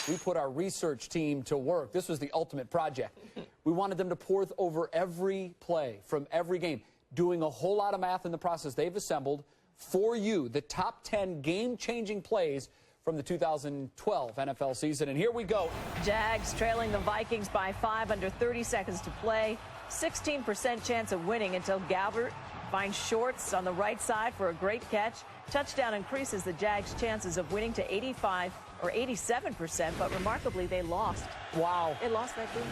we put our research team to work. This was the ultimate project. We wanted them to pore over every play from every game, doing a whole lot of math in the process. They've assembled for you the top 10 game-changing plays from the 2012 NFL season. And here we go. Jags trailing the Vikings by 5 under 30 seconds to play. 16% chance of winning until Galbert finds Shorts on the right side for a great catch. Touchdown increases the Jags' chances of winning to 85 or 87%, but remarkably, they lost. Wow. They lost that game.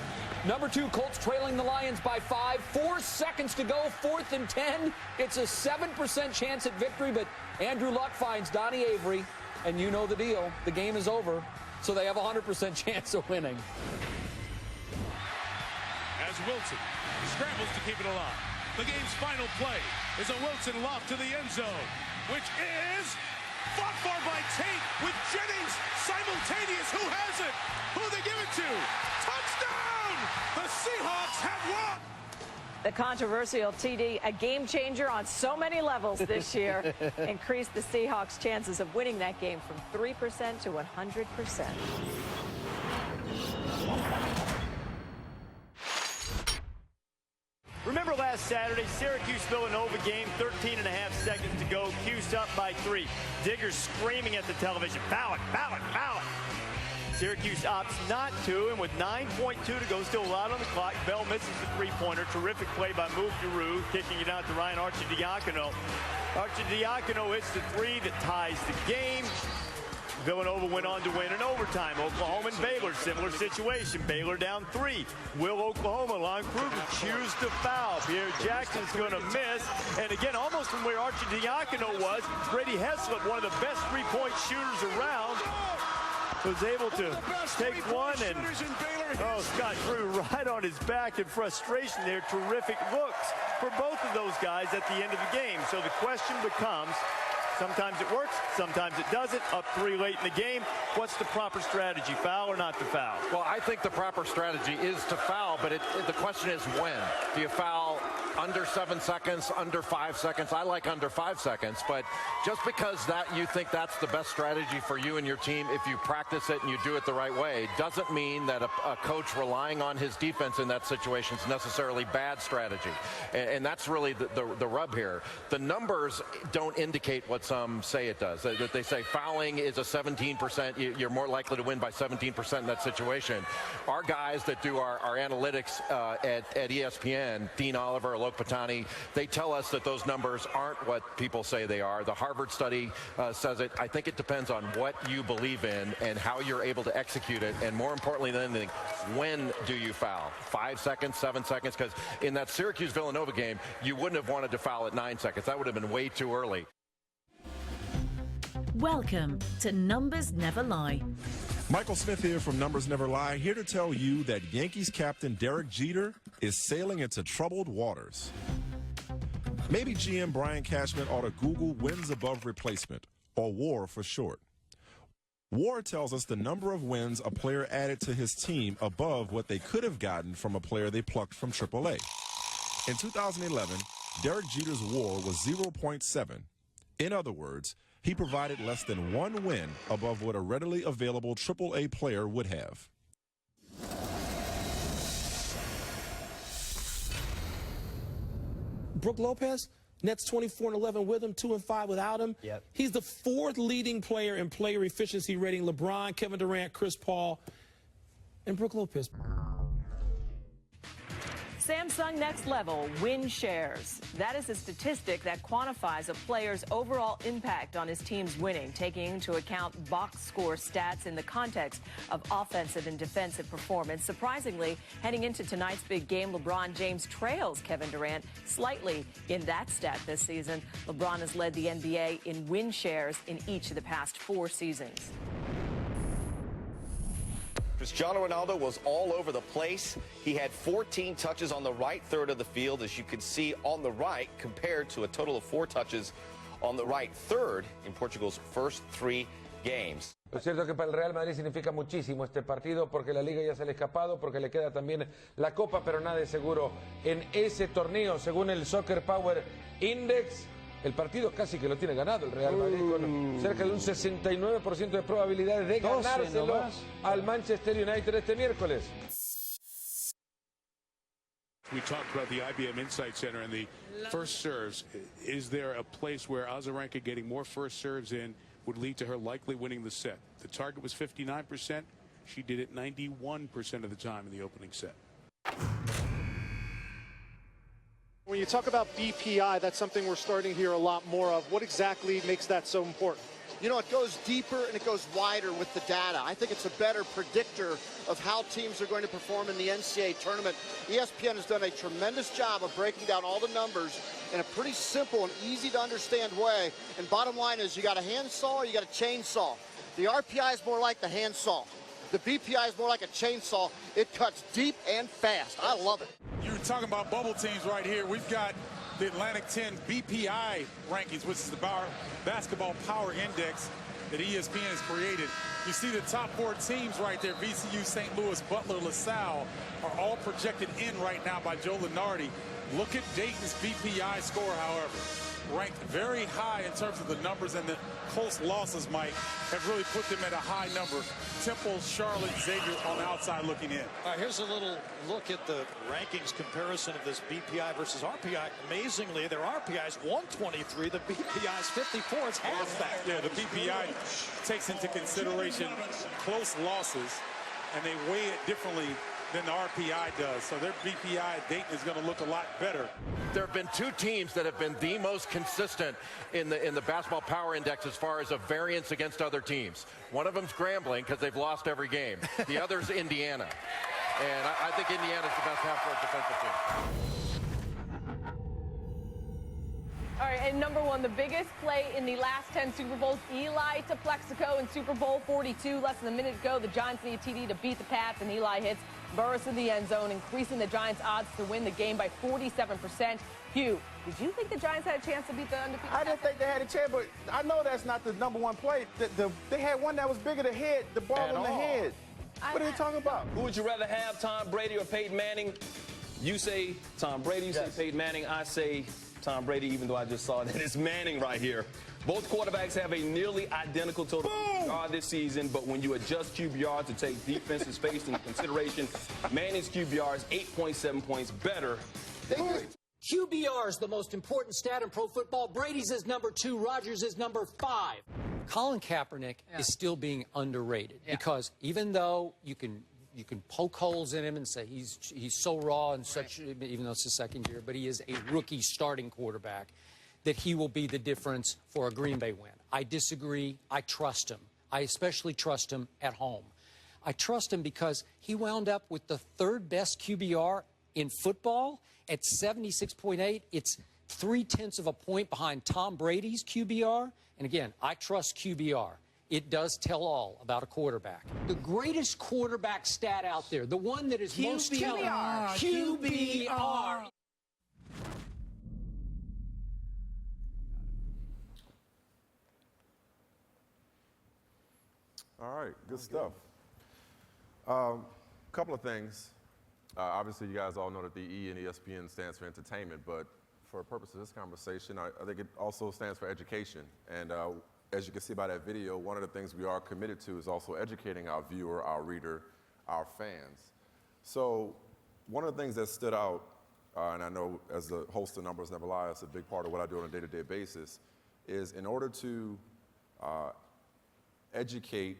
Number 2, Colts trailing the Lions by 5. 4 seconds to go, 4th and 10. It's a 7% chance at victory, but Andrew Luck finds Donnie Avery, and you know the deal. The game is over, so they have a 100% chance of winning. As Wilson scrambles to keep it alive. The game's final play is a Wilson loft to the end zone, which is fought for by Tate with Jennings simultaneous. Who has it? Who they give it to? Touchdown! The Seahawks have won! The controversial TD, a game changer on so many levels this year, increased the Seahawks' chances of winning that game from 3% to 100%. Remember last Saturday, Syracuse-Villanova game, 13.5 seconds to go, Cuse up by 3. Diggers screaming at the television, foul it, foul it, foul it. Syracuse opts not to, and with 9.2 to go, still a lot on the clock, Bell misses the three-pointer. Terrific play by Mook Giroux, kicking it out to Ryan Arcidiacono. Arcidiacono hits the 3 that ties the game. Villanova went on to win in overtime. Oklahoma and Baylor, similar situation. Baylor down 3. Will Oklahoma, Lon Kruger, choose to foul? Pierre Jackson's going to miss. And again, almost from where Arcidiacono was, Brady Heslip, one of the best three-point shooters around, was able to take one, and Scott Drew right on his back in frustration there. Terrific looks for both of those guys at the end of the game. So the question becomes, sometimes it works, sometimes it doesn't. Up 3 late in the game. What's the proper strategy, foul or not to foul? Well, I think the proper strategy is to foul, but the question is when. Do you foul under 7 seconds, under 5 seconds? I like under 5 seconds, but just because that you think that's the best strategy for you and your team, if you practice it and you do it the right way, doesn't mean that a coach relying on his defense in that situation is necessarily bad strategy. And that's really the rub here. The numbers don't indicate what some say it does. That they say fouling is a 17%, you're more likely to win by 17% in that situation. Our guys that do our analytics at ESPN, Dean Oliver, Alok Patani, they tell us that those numbers aren't what people say they are. The Harvard study says it. I think it depends on what you believe in and how you're able to execute it, and more importantly than anything, when do you foul? 5 seconds, 7 seconds? Because in that Syracuse-Villanova game, you wouldn't have wanted to foul at 9 seconds. That would have been way too early. Welcome to Numbers Never Lie. Michael Smith here from Numbers Never Lie, here to tell you that Yankees captain Derek Jeter is sailing into troubled waters. Maybe GM Brian Cashman ought to Google wins above replacement, or WAR for short. WAR tells us the number of wins a player added to his team above what they could have gotten from a player they plucked from AAA. In 2011, Derek Jeter's WAR was 0.7. In other words, he provided less than 1 win above what a readily available AAA player would have. Brook Lopez, Nets 24-11 with him, 2-5 without him. Yep. He's the 4th leading player in player efficiency rating. LeBron, Kevin Durant, Chris Paul, and Brook Lopez. Samsung Next Level win shares. That is a statistic that quantifies a player's overall impact on his team's winning, taking into account box score stats in the context of offensive and defensive performance. Surprisingly, heading into tonight's big game, LeBron James trails Kevin Durant slightly in that stat this season. LeBron has led the NBA in win shares in each of the past 4 seasons. Cristiano Ronaldo was all over the place. He had 14 touches on the right third of the field, as you can see on the right, compared to a total of 4 touches on the right third in Portugal's first 3 games. Lo cierto es que para el Real Madrid significa muchísimo este partido, porque la Liga ya se le ha escapado, porque le queda también la Copa, pero nada es seguro en ese torneo. Según el Soccer Power Index, el partido casi que lo tiene ganado el Real Madrid con cerca de un 69% de probabilidades de ganárselo al Manchester United este miércoles. We talked about the IBM Insight Center and the first serves. Is there a place where Azarenka getting more first serves in would lead to her likely winning the set? The target was 59%. She did it 91% of the time in the opening set. When you talk about BPI, that's something we're starting to hear a lot more of. What exactly makes that so important? You know, it goes deeper and it goes wider with the data. I think it's a better predictor of how teams are going to perform in the NCAA tournament. ESPN has done a tremendous job of breaking down all the numbers in a pretty simple and easy to understand way. And bottom line is you got a handsaw or you got a chainsaw. The RPI is more like the handsaw. The BPI is more like a chainsaw. It cuts deep and fast. I love it. You're talking about bubble teams right here. We've got the Atlantic 10 BPI rankings, which is the Basketball Power Index that ESPN has created. You see the top 4 teams right there, VCU, St. Louis, Butler, LaSalle, are all projected in right now by Joe Lunardi. Look at Dayton's BPI score, however. Ranked very high in terms of the numbers, and the close losses, Mike, have really put them at a high number. Temple, Charlotte, Xavier on the outside looking in. All right, here's a little look at the rankings comparison of this BPI versus RPI. Amazingly, their RPI is 123, the BPI is 54. It's half that. Yeah, the BPI takes into consideration close losses, and they weigh it differently than the RPI does. So their BPI at Dayton is going to look a lot better. There have been 2 teams that have been the most consistent in the Basketball Power Index as far as a variance against other teams. One of them's Grambling because they've lost every game. The other's Indiana. And I think Indiana's the best half-court defensive team. All right, and number 1, the biggest play in the last 10 Super Bowls, Eli to Plexico in Super Bowl 42. Less than a minute ago, the Giants need a TD to beat the Pats, and Eli hits Burris in the end zone, increasing the Giants' odds to win the game by 47%. Hugh, did you think the Giants had a chance to beat the undefeated? I didn't think they had a chance, but I know that's not the number 1 play. They had one that was bigger to hit, the ball in the head. What are you talking about? Who would you rather have, Tom Brady or Peyton Manning? You say Tom Brady, you say Peyton Manning. I say Tom Brady, even though I just saw that it's Manning right here. Both quarterbacks have a nearly identical total QBR this season, but when you adjust QBR to take defenses faced into consideration, Manning's QBR is 8.7 points better. QBR is the most important stat in pro football. Brady's is number 2, Rodgers is number 5. Colin Kaepernick is still being underrated because even though you can poke holes in him and say he's so raw and such, even though it's his second year, but he is a rookie starting quarterback, that he will be the difference for a Green Bay win. I disagree. I trust him. I especially trust him at home. I trust him because he wound up with the 3rd best QBR in football at 76.8. It's 0.3 of a point behind Tom Brady's QBR. And again, I trust QBR. It does tell all about a quarterback. The greatest quarterback stat out there, the one that is most telling. QBR. All right, good stuff. Couple of things. Obviously, you guys all know that the E in ESPN stands for entertainment, but for the purpose of this conversation, I think it also stands for education. And as you can see by that video, one of the things we are committed to is also educating our viewer, our reader, our fans. So one of the things that stood out, and I know as the host of Numbers Never Lie, it's a big part of what I do on a day-to-day basis, is in order to educate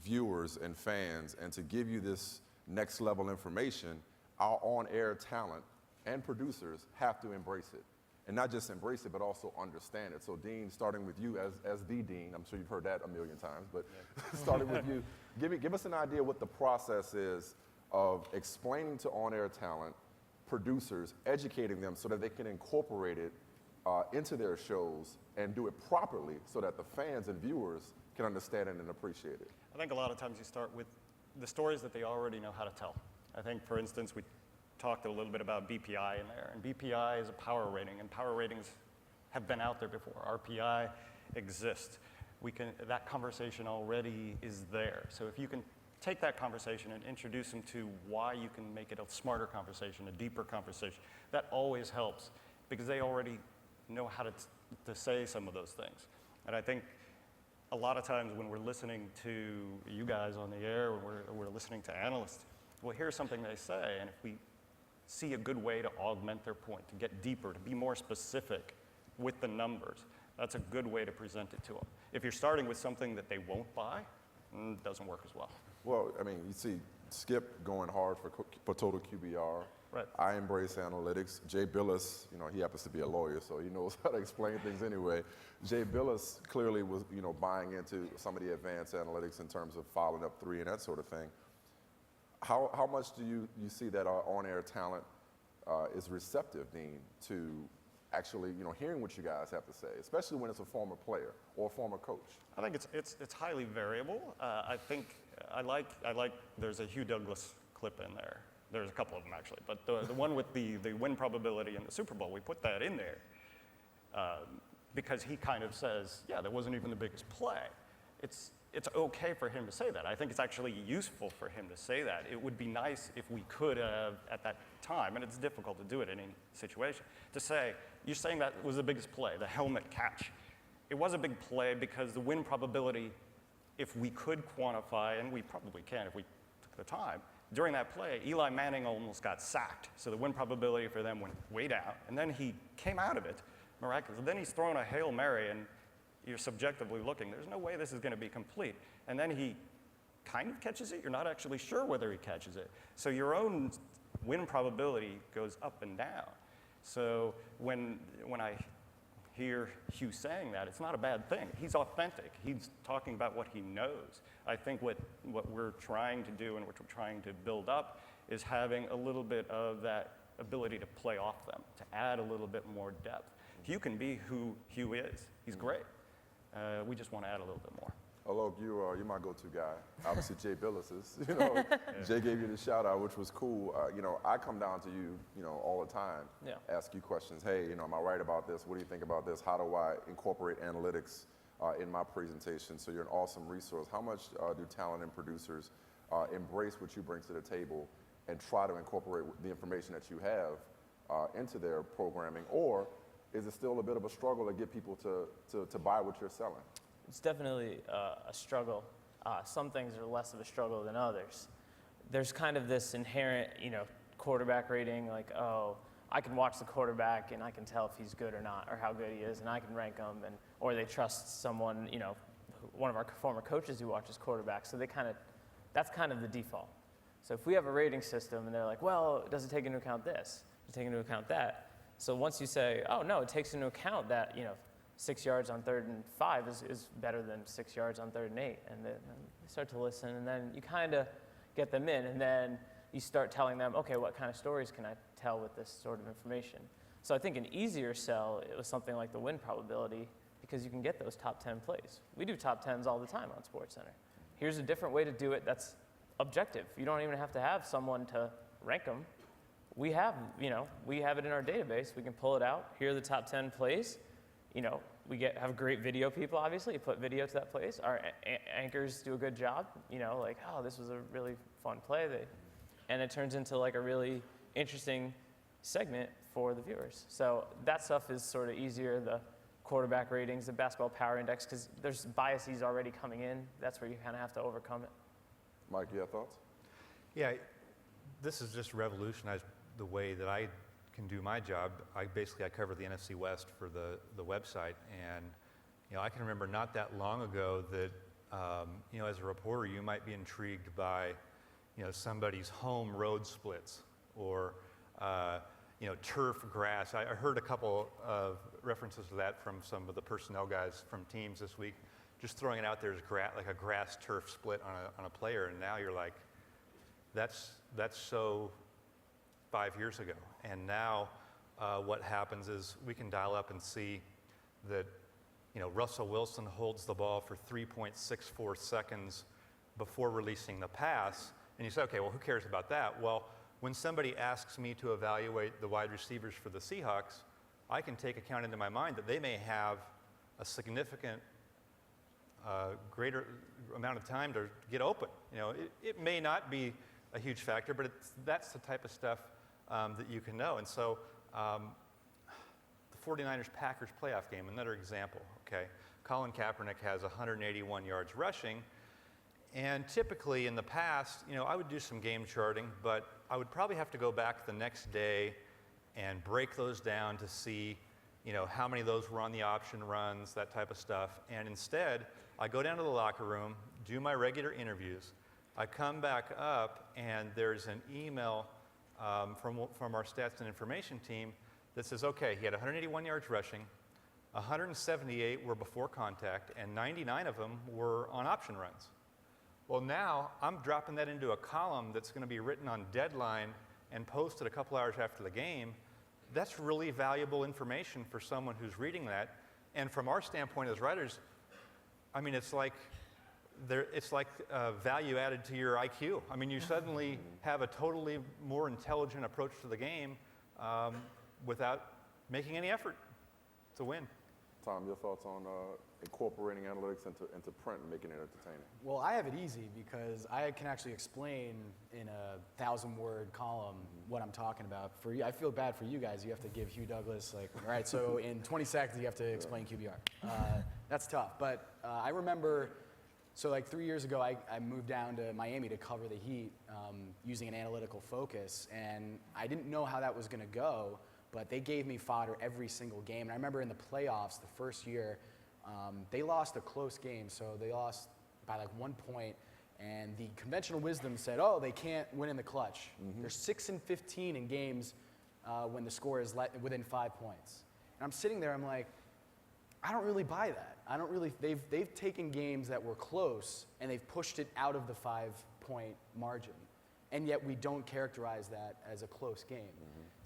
viewers and fans and to give you this next level information, our on-air talent and producers have to embrace it. And not just embrace it, but also understand it. So Dean, starting with you as the Dean, I'm sure you've heard that a million times, but starting with you, give us an idea what the process is of explaining to on-air talent, producers, educating them so that they can incorporate it into their shows and do it properly so that the fans and viewers can understand it and appreciate it. I think a lot of times you start with the stories that they already know how to tell. I think, for instance, we talked a little bit about BPI in there, and BPI is a power rating, and power ratings have been out there before. RPI exists. That conversation already is there. So if you can take that conversation and introduce them to why you can make it a smarter conversation, a deeper conversation, that always helps because they already know how to to say some of those things. And I think a lot of times when we're listening to you guys on the air, when we're listening to analysts, we'll hear something they say, and if we see a good way to augment their point, to get deeper, to be more specific with the numbers, that's a good way to present it to them. If you're starting with something that they won't buy, it doesn't work as well. Well, I mean, you see Skip going hard for total QBR. Right. I embrace analytics. Jay Billis, he happens to be a lawyer, so he knows how to explain things anyway. Jay Billis clearly was, buying into some of the advanced analytics in terms of following up three and that sort of thing. How much do you see that our on-air talent is receptive, Dean, to actually, hearing what you guys have to say, especially when it's a former player or a former coach? I think it's highly variable. I think I like there's a Hugh Douglas clip in there. There's a couple of them actually, but the one with the win probability in the Super Bowl, we put that in there because he kind of says, yeah, that wasn't even the biggest play. It's okay for him to say that. I think it's actually useful for him to say that. It would be nice if we could have, at that time, and it's difficult to do it in any situation, to say, you're saying that was the biggest play, the helmet catch. It was a big play because the win probability, if we could quantify, and we probably can if we took the time, during that play, Eli Manning almost got sacked. So the win probability for them went way down. And then he came out of it miraculously. Then he's thrown a Hail Mary, and you're subjectively looking. There's no way this is going to be complete. And then he kind of catches it. You're not actually sure whether he catches it. So your own win probability goes up and down. So when I hear Hugh saying that, it's not a bad thing. He's authentic. He's talking about what he knows. I think what we're trying to do and what we're trying to build up is having a little bit of that ability to play off them, to add a little bit more depth. Hugh can be who Hugh is. He's great. We just want to add a little bit more. Alok, you're my go-to guy. Obviously, Jay Billis is. Jay gave you the shout-out, which was cool. I come down to you, all the time, ask you questions. Hey, am I right about this? What do you think about this? How do I incorporate analytics in my presentation? So you're an awesome resource. How much do talent and producers embrace what you bring to the table and try to incorporate the information that you have into their programming? Or is it still a bit of a struggle to get people to buy what you're selling? It's definitely a struggle. Some things are less of a struggle than others. There's kind of this inherent, quarterback rating, like, oh, I can watch the quarterback and I can tell if he's good or not, or how good he is, and I can rank him, or they trust someone, one of our former coaches who watches quarterbacks. So that's kind of the default. So if we have a rating system and they're like, well, does it take into account this? Does it take into account that? So once you say, oh no, it takes into account that, 6 yards on 3rd and 5 is better than 6 yards on 3rd and 8. And then they start to listen, and then you kind of get them in, and then you start telling them, okay, what kind of stories can I tell with this sort of information? So I think an easier sell, it was something like the win probability, because you can get those top 10 plays. We do top 10s all the time on SportsCenter. Here's a different way to do it that's objective. You don't even have to have someone to rank them. We have it in our database. We can pull it out. Here are the top 10 plays. We have great video people, obviously. You put video to that place. Our anchors do a good job, like, oh, this was a really fun play. And it turns into like a really interesting segment for the viewers. So that stuff is sort of easier, the quarterback ratings, the basketball power index, because there's biases already coming in. That's where you kind of have to overcome it. Mike, you have thoughts? Yeah, this has just revolutionized the way that I can do my job. I cover the NFC West for the website, and I can remember not that long ago that as a reporter you might be intrigued by somebody's home road splits or turf grass. I heard a couple of references to that from some of the personnel guys from teams this week, just throwing it out there as like a grass turf split on a player, and now you're like, that's so 5 years ago. And now what happens is we can dial up and see that Russell Wilson holds the ball for 3.64 seconds before releasing the pass. And you say, okay, well, who cares about that? Well, when somebody asks me to evaluate the wide receivers for the Seahawks, I can take account into my mind that they may have a significant greater amount of time to get open. It may not be a huge factor, but that's the type of stuff that you can know. And so the 49ers-Packers playoff game, another example, okay? Colin Kaepernick has 181 yards rushing, and typically in the past, you know, I would do some game charting, but I would probably have to go back the next day and break those down to see, you know, how many of those were on the option runs, that type of stuff. And instead, I go down to the locker room, do my regular interviews. I come back up, and there's an email from our stats and information team that says, okay, he had 181 yards rushing, 178 were before contact, and 99 of them were on option runs. Well, now I'm dropping that into a column that's going to be written on deadline and posted a couple hours after the game. That's really valuable information for someone who's reading that. And from our standpoint as writers, I mean, it's like value added to your IQ. I mean, you suddenly have a totally more intelligent approach to the game without making any effort. It's a win. Tom, your thoughts on incorporating analytics into print and making it entertaining? Well, I have it easy because I can actually explain in a 1,000-word column what I'm talking about. For you, I feel bad for you guys. You have to give Hugh Douglas, like, all right, so in 20 seconds you have to explain QBR. That's tough. But I remember, so like 3 years ago, I moved down to Miami to cover the Heat using an analytical focus, and I didn't know how that was going to go. But they gave me fodder every single game. And I remember in the playoffs, the first year, they lost a close game. So they lost by like 1 point. And the conventional wisdom said, oh, they can't win in the clutch. They're 6-15 in games when the score is within 5 points. And I'm sitting there, I'm like, I don't really buy that. I don't really, they've taken games that were close and they've pushed it out of the 5-point margin. And yet we don't characterize that as a close game.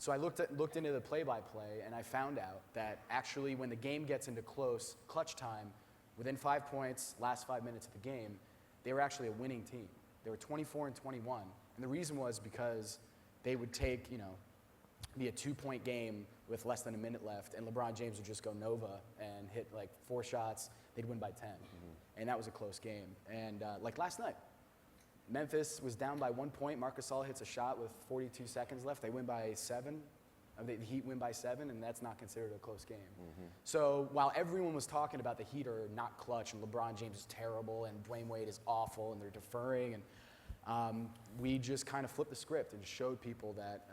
So I looked into the play-by-play, and I found out that actually when the game gets into close clutch time, within 5 points, last 5 minutes of the game, they were actually a winning team. They were 24-21, and the reason was because they would take, you know, be a 2-point game with less than a minute left, and LeBron James would just go Nova and hit like 4 shots. They'd win by 10, and that was a close game. And like last night, Memphis was down by 1 point. Marc Gasol hits a shot with 42 seconds left. They win by 7. The Heat win by 7, and that's not considered a close game. So while everyone was talking about the Heat are not clutch and LeBron James is terrible and Dwayne Wade is awful and they're deferring, and we just kind of flipped the script and showed people that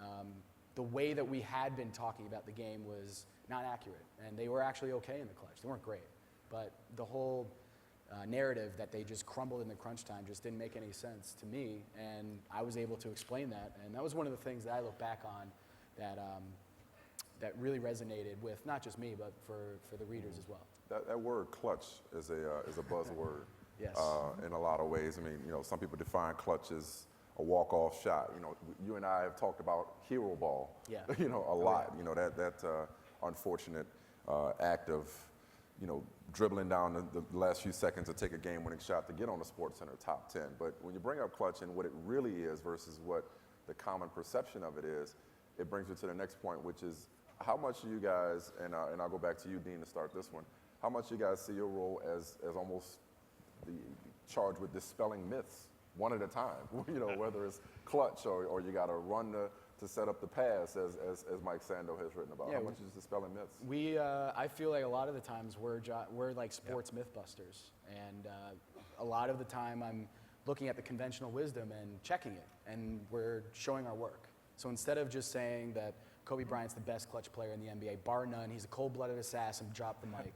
the way that we had been talking about the game was not accurate. And they were actually okay in the clutch. They weren't great. But the whole narrative that they just crumbled in the crunch time just didn't make any sense to me, and I was able to explain that, and that was one of the things that I look back on that really resonated with not just me, but for the readers as well. That word clutch is a buzzword. Yes. In a lot of ways. I mean, you know, some people define clutch as a walk-off shot. You know, you and I have talked about hero ball. Yeah. You know, a lot. You know, that unfortunate act of, you know, dribbling down the last few seconds to take a game-winning shot to get on the SportsCenter top 10. But when you bring up clutch and what it really is versus what the common perception of it is, it brings you to the next point, which is how much you guys, and I'll go back to you, Dean, to start this one, how much you guys see your role as almost the charged with dispelling myths one at a time, you know, whether it's clutch or you got to run to set up the pass, as Mike Sando has written about. Yeah, how much is dispelling myths? I feel like a lot of the times we're like sports mythbusters, and a lot of the time I'm looking at the conventional wisdom and checking it, and we're showing our work. So instead of just saying that Kobe Bryant's the best clutch player in the NBA, bar none, he's a cold-blooded assassin, drop the mic.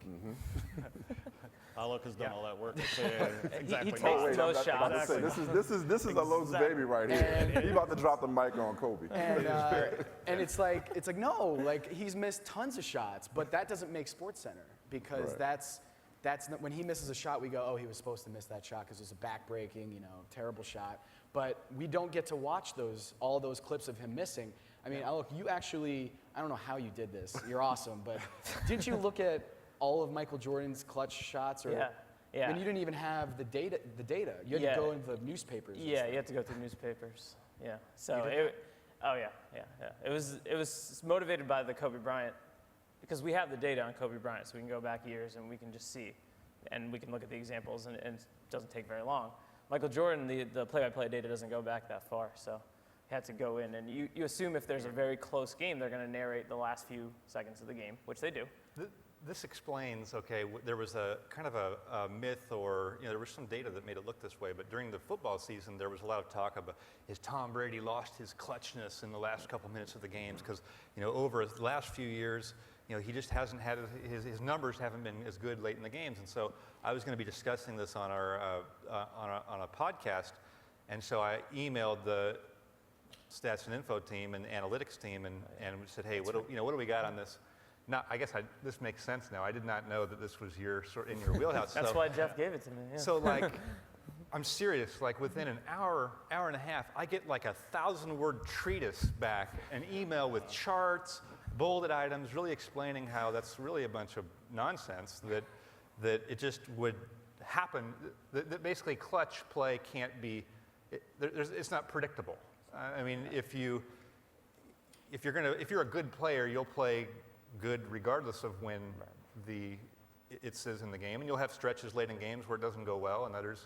Alok has done all that work. Exactly. He takes those shots. This is Alok's baby right here. He's about to drop the mic on Kobe. And it's like no, like he's missed tons of shots, but that doesn't make SportsCenter because that's not, when he misses a shot, we go, oh, he was supposed to miss that shot because it was a back-breaking, you know, terrible shot. But we don't get to watch all those clips of him missing. I mean, Alok, you actually, I don't know how you did this. You're awesome, but didn't you look at all of Michael Jordan's clutch shots? Or, yeah. And you didn't even have the data. You had to go into the newspapers. Yeah, you had to go through newspapers. Yeah. So it was motivated by the Kobe Bryant, because we have the data on Kobe Bryant, so we can go back years and we can just see, and we can look at the examples, and it doesn't take very long. Michael Jordan, the play-by-play data doesn't go back that far, so had to go in. And you assume if there's a very close game, they're going to narrate the last few seconds of the game, which they do. This explains, okay, there was a kind of a myth, or there was some data that made it look this way, but during the football season, there was a lot of talk about, has Tom Brady lost his clutchness in the last couple minutes of the games? Because, over the last few years, he just hasn't had, his numbers haven't been as good late in the games. And so I was going to be discussing this on our, on a podcast, and so I emailed the stats and info team and analytics team and said, hey, what do we got on this? Now, I guess this makes sense now. I did not know that this was in your wheelhouse. That's why Jeff gave it to me. Yeah. So, I'm serious. Within an hour and a half, I get 1,000-word treatise back, an email with charts, bolded items, really explaining how that's really a bunch of nonsense. That it just would happen. That basically clutch play can't be. It's not predictable. I mean, if you're a good player, you'll play good regardless of when it says in the game, and you'll have stretches late in games where it doesn't go well, and others.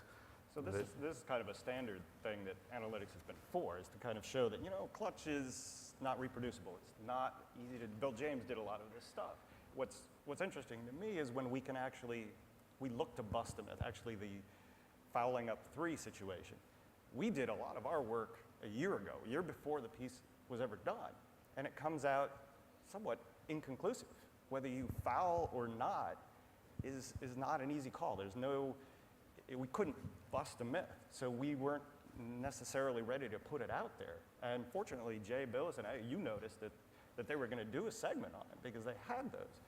So this is kind of a standard thing that analytics has been for, is to kind of show that clutch is not reproducible. It's not easy to. Bill James did a lot of this stuff. What's interesting to me is when we look to bust them at actually the fouling up three situation. We did a lot of our work a year before the piece was ever done, and it comes out somewhat inconclusive. Whether you foul or not is not an easy call. We couldn't bust a myth, so we weren't necessarily ready to put it out there. And fortunately, Jay, Billis, and you noticed that they were going to do a segment on it because they had those.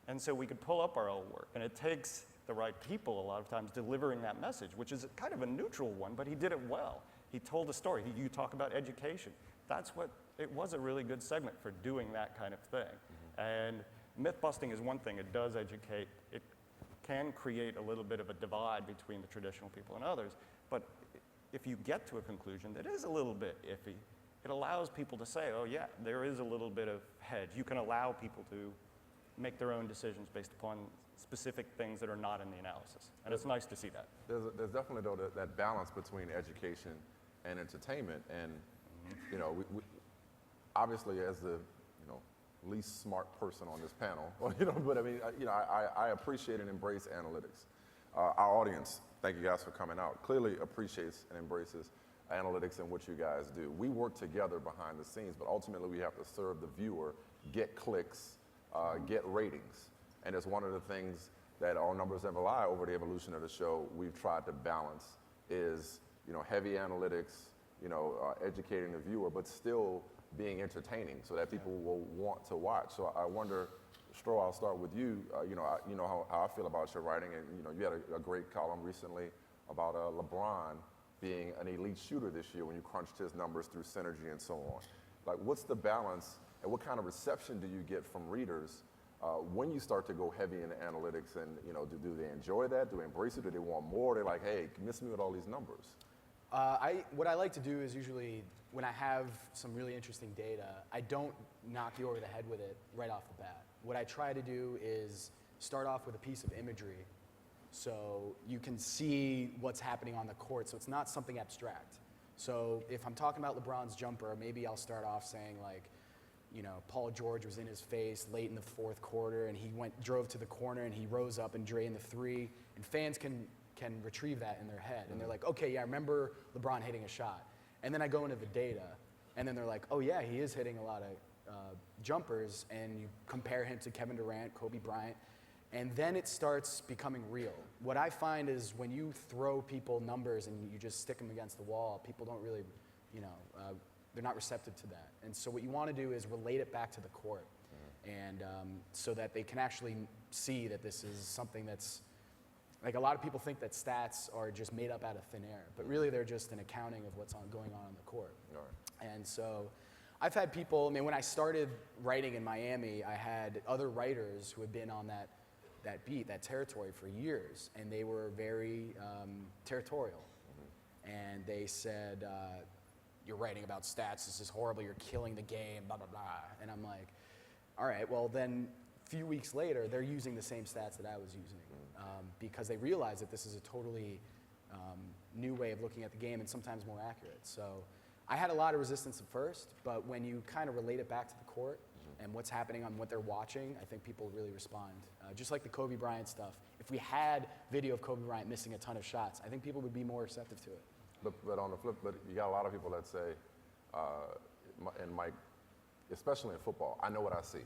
And so we could pull up our old work, and it takes the right people a lot of times delivering that message, which is kind of a neutral one, but he did it well. He told a story. You talk about education. It was a really good segment for doing that kind of thing. And myth busting is one thing. It does educate. It can create a little bit of a divide between the traditional people and others. But if you get to a conclusion that is a little bit iffy, it allows people to say, oh yeah, there is a little bit of hedge. You can allow people to make their own decisions based upon specific things that are not in the analysis. And it's nice to see that. There's definitely, though, that balance between education and entertainment. And, we obviously, as the, least smart person on this panel, but I mean, I appreciate and embrace analytics. Our audience, thank you guys for coming out, clearly appreciates and embraces analytics and what you guys do. We work together behind the scenes, but ultimately we have to serve the viewer, get clicks, get ratings. And it's one of the things that All Numbers Never Lie over the evolution of the show we've tried to balance is, heavy analytics, educating the viewer, but still being entertaining so that people will want to watch. So I wonder, Stro, I'll start with you. You know how I feel about your writing, and you had a great column recently about LeBron being an elite shooter this year when you crunched his numbers through synergy and so on. What's the balance, and what kind of reception do you get from readers when you start to go heavy into analytics? And do they enjoy that? Do they embrace it? Do they want more? They're like, hey, miss me with all these numbers. What I like to do is usually when I have some really interesting data, I don't knock you over the head with it right off the bat. What I try to do is start off with a piece of imagery so you can see what's happening on the court, so it's not something abstract. So if I'm talking about LeBron's jumper, maybe I'll start off saying Paul George was in his face late in the fourth quarter, and he drove to the corner and he rose up and drained the three, and fans can retrieve that in their head. And they're like, okay, yeah, I remember LeBron hitting a shot. And then I go into the data, and then they're like, oh yeah, he is hitting a lot of jumpers, and you compare him to Kevin Durant, Kobe Bryant, and then it starts becoming real. What I find is when you throw people numbers and you just stick them against the wall, people don't really, they're not receptive to that. And so what you want to do is relate it back to the court, and so that they can actually see that this is something that's, a lot of people think that stats are just made up out of thin air, but really they're just an accounting of what's going on the court. Right. And so I've had people, when I started writing in Miami, I had other writers who had been on that beat, that territory for years, and they were very territorial. And they said, you're writing about stats, this is horrible, you're killing the game, blah, blah, blah. And I'm like, all right, well then a few weeks later, they're using the same stats that I was using. Because they realize that this is a totally new way of looking at the game and sometimes more accurate. So I had a lot of resistance at first, but when you kind of relate it back to the court and what's happening on what they're watching, I think people really respond. Just like the Kobe Bryant stuff. If we had video of Kobe Bryant missing a ton of shots, I think people would be more receptive to it. But on the flip, but you got a lot of people that say, and Mike, especially in football, I know what I see.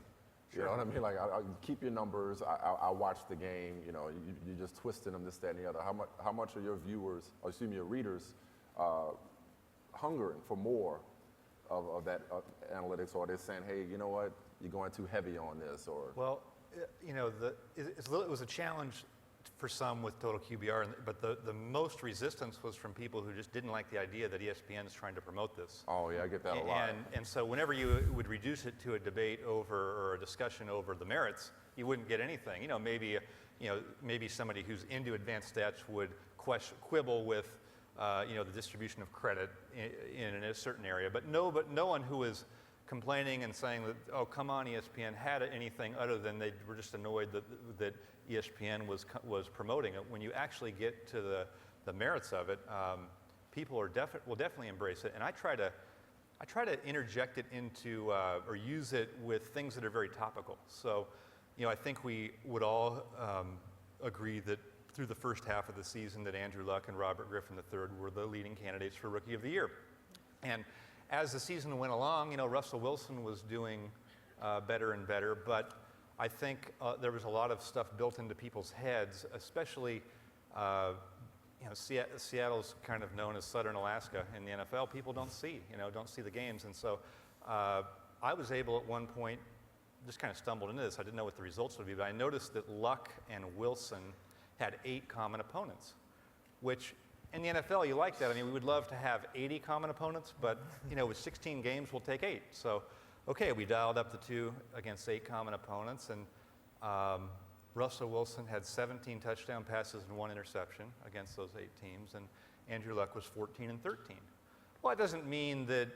You know what I mean? Like, I keep your numbers. I watch the game. You know, you're just twisting them, this, that, and the other. How much are your viewers, or excuse me, your readers, hungering for more of that analytics, or they're saying, hey, you know what, you're going too heavy on this, or? Well, you know, it was a challenge for some with total QBR, but the most resistance was from people who just didn't like the idea that ESPN is trying to promote this. Oh yeah, I get that a lot. And so whenever you would reduce it to a debate over or a discussion over the merits, you wouldn't get anything. You know, maybe somebody who's into advanced stats would quibble with you know, the distribution of credit in a certain area, but no one who was complaining and saying that, oh, come on, ESPN had anything other than they were just annoyed that ESPN was promoting it. When you actually get to the merits of it, people will definitely embrace it. And I try to interject it into or use it with things that are very topical. So, you know, I think we would all agree that through the first half of the season that Andrew Luck and Robert Griffin III were the leading candidates for Rookie of the Year. And as the season went along, you know, Russell Wilson was doing better and better, but I think there was a lot of stuff built into people's heads, especially, you know, Seattle's kind of known as Southern Alaska in the NFL. People don't see the games. And so I was able at one point, just kind of stumbled into this. I didn't know what the results would be, but I noticed that Luck and Wilson had 8 common opponents, which in the NFL, you like that. I mean, we would love to have 80 common opponents, but, you know, with 16 games, we'll take 8. So, okay, we dialed up the 2 against 8 common opponents, and Russell Wilson had 17 touchdown passes and 1 interception against those 8 teams, and Andrew Luck was 14 and 13. Well, that doesn't mean that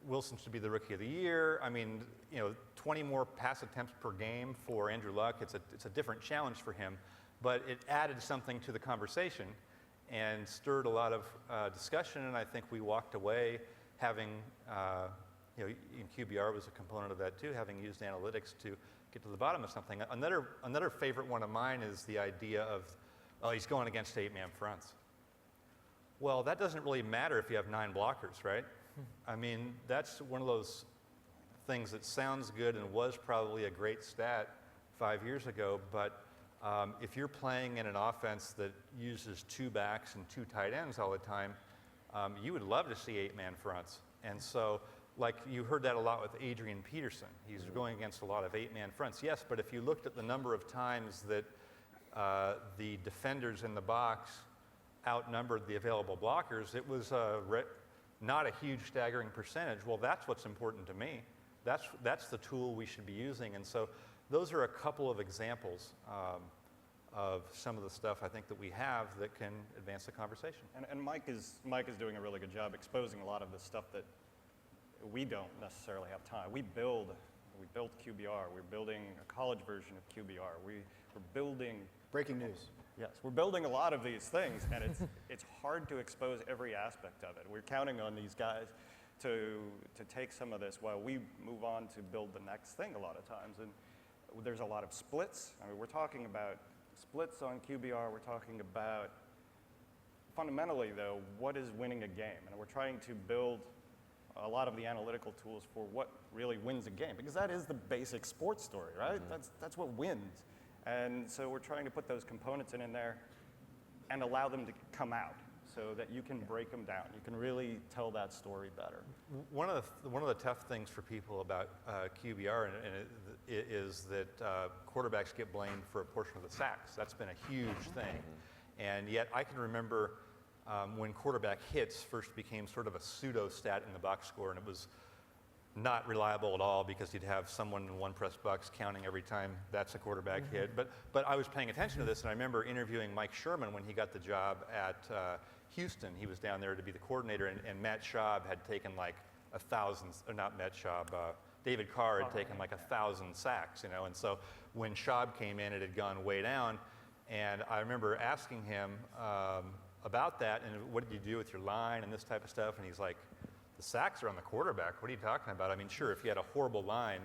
Wilson should be the Rookie of the Year. I mean, you know, 20 more pass attempts per game for Andrew Luck. It's a different challenge for him, but it added something to the conversation and stirred a lot of discussion, and I think we walked away having, you know, QBR was a component of that too, having used analytics to get to the bottom of something. Another favorite one of mine is the idea of, oh, he's going against 8-man fronts. Well, that doesn't really matter if you have 9 blockers, right? I mean, that's one of those things that sounds good and was probably a great stat 5 years ago, but if you're playing in an offense that uses 2 backs and 2 tight ends all the time, you would love to see 8-man fronts. And so, like, you heard that a lot with Adrian Peterson. He's going against a lot of 8-man fronts. Yes, but if you looked at the number of times that the defenders in the box outnumbered the available blockers, it was not a huge staggering percentage. Well, that's what's important to me. That's the tool we should be using. And so those are a couple of examples of some of the stuff I think that we have that can advance the conversation. And Mike is doing a really good job exposing a lot of the stuff that we don't necessarily have time. We built QBR. We're building a college version of QBR. We're building breaking news. Yes, we're building a lot of these things, and it's hard to expose every aspect of it. We're counting on these guys to take some of this while we move on to build the next thing a lot of times. And there's a lot of splits. I mean, we're talking about splits on QBR. We're talking about, fundamentally though, what is winning a game? And we're trying to build a lot of the analytical tools for what really wins a game, because that is the basic sports story, right? That's what wins. And so we're trying to put those components in there and allow them to come out so that you can break them down. You can really tell that story better. One of the tough things for people about QBR is that quarterbacks get blamed for a portion of the sacks. That's been a huge thing. And yet I can remember when quarterback hits first became sort of a pseudo stat in the box score, and it was not reliable at all because you'd have someone in one press box counting every time that's a quarterback hit. But I was paying attention to this, and I remember interviewing Mike Sherman when he got the job at Houston. He was down there to be the coordinator, and Matt Schaub had taken like 1,000, or not Matt Schaub, David Carr had taken like 1,000 sacks, you know, and so when Schaub came in, it had gone way down, and I remember asking him about that, and what did you do with your line and this type of stuff, and he's like, the sacks are on the quarterback. What are you talking about? I mean, sure, if you had a horrible line,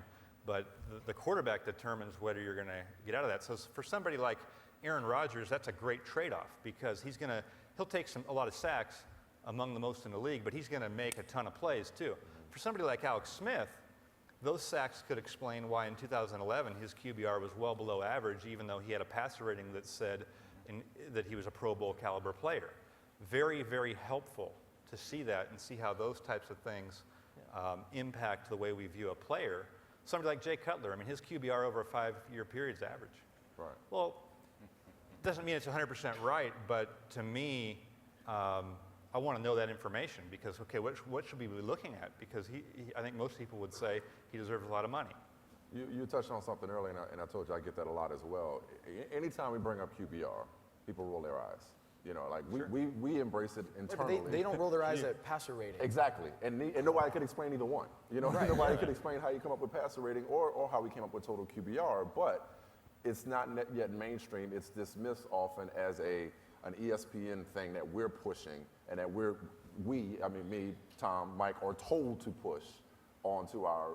but the quarterback determines whether you're going to get out of that. So for somebody like Aaron Rodgers, that's a great trade-off because he'll take a lot of sacks, among the most in the league, but he's going to make a ton of plays too. For somebody like Alex Smith, those sacks could explain why in 2011 his QBR was well below average, even though he had a passer rating that said that he was a Pro Bowl caliber player. Very, very helpful to see that and see how those types of things impact the way we view a player. Somebody like Jay Cutler, I mean, his QBR over a 5-year period is average. Right. Well, doesn't mean it's 100% right, but to me, I want to know that information because, okay, what should we be looking at? Because I think most people would say he deserves a lot of money. You touched on something earlier, and I told you I get that a lot as well. Anytime we bring up QBR, people roll their eyes. You know, like we embrace it internally. They don't roll their eyes at passer rating. Exactly, and nobody could explain either one. You know, nobody could explain how you come up with passer rating or how we came up with total QBR. But it's not yet mainstream. It's dismissed often as an ESPN thing that we're pushing and that me, Tom, Mike, are told to push onto our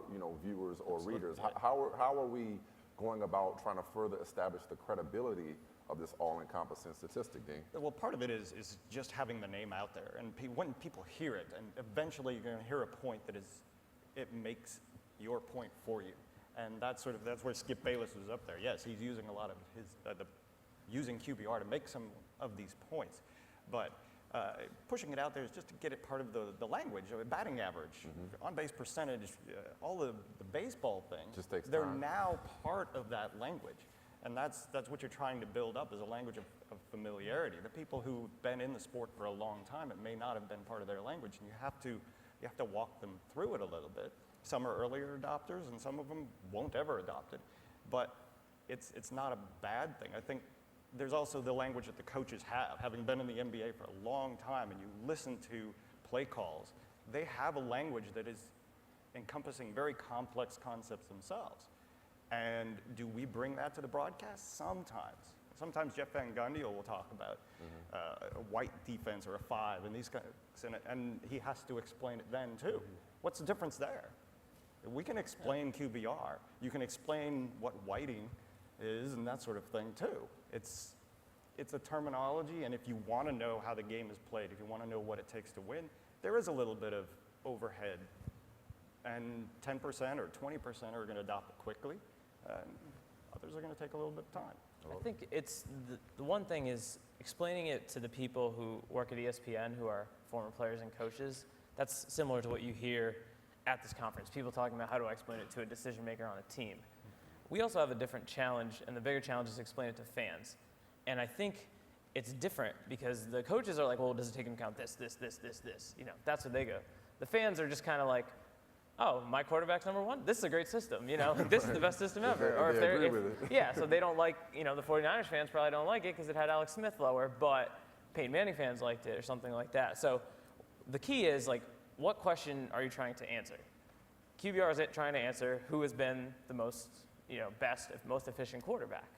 viewers or readers. How are we going about trying to further establish the credibility of this all-encompassing statistic, Dean? Well, part of it is just having the name out there, and when people hear it, and eventually you're going to hear a point it makes your point for you, and that's where Skip Bayless is up there. Yes, he's using a lot of his using QBR to make some of these points, but pushing it out there is just to get it part of the language, batting average, on-base percentage, all the baseball things. Just takes they're time. now part of that language. And that's what you're trying to build up is a language of familiarity. The people who've been in the sport for a long time, it may not have been part of their language, and you have to walk them through it a little bit. Some are earlier adopters, and some of them won't ever adopt it. But it's not a bad thing. I think there's also the language that the coaches have. Having been in the NBA for a long time, and you listen to play calls, they have a language that is encompassing very complex concepts themselves. And do we bring that to the broadcast? Sometimes. Sometimes Jeff Van Gundy will talk about a white defense or a 5 and these kinds of, and he has to explain it then too. What's the difference there? We can explain QBR. You can explain what whiting is and that sort of thing too. It's a terminology, and if you want to know how the game is played, if you want to know what it takes to win, there is a little bit of overhead. And 10% or 20% are going to adopt it quickly. Others are going to take a little bit of time. I think it's the one thing is explaining it to the people who work at ESPN who are former players and coaches. That's similar to what you hear at this conference. People talking about how do I explain it to a decision maker on a team. We also have a different challenge, and the bigger challenge is to explain it to fans. And I think it's different because the coaches are like, well, does it take into account this? You know, that's where they go. The fans are just kind of like, oh, my quarterback's number 1? This is a great system, you know, like, this is the best system ever. Or yeah, so they don't like, you know, the 49ers fans probably don't like it because it had Alex Smith lower, but Peyton Manning fans liked it or something like that. So the key is, like, what question are you trying to answer? QBR is trying to answer who has been the most, you know, best, most efficient quarterback.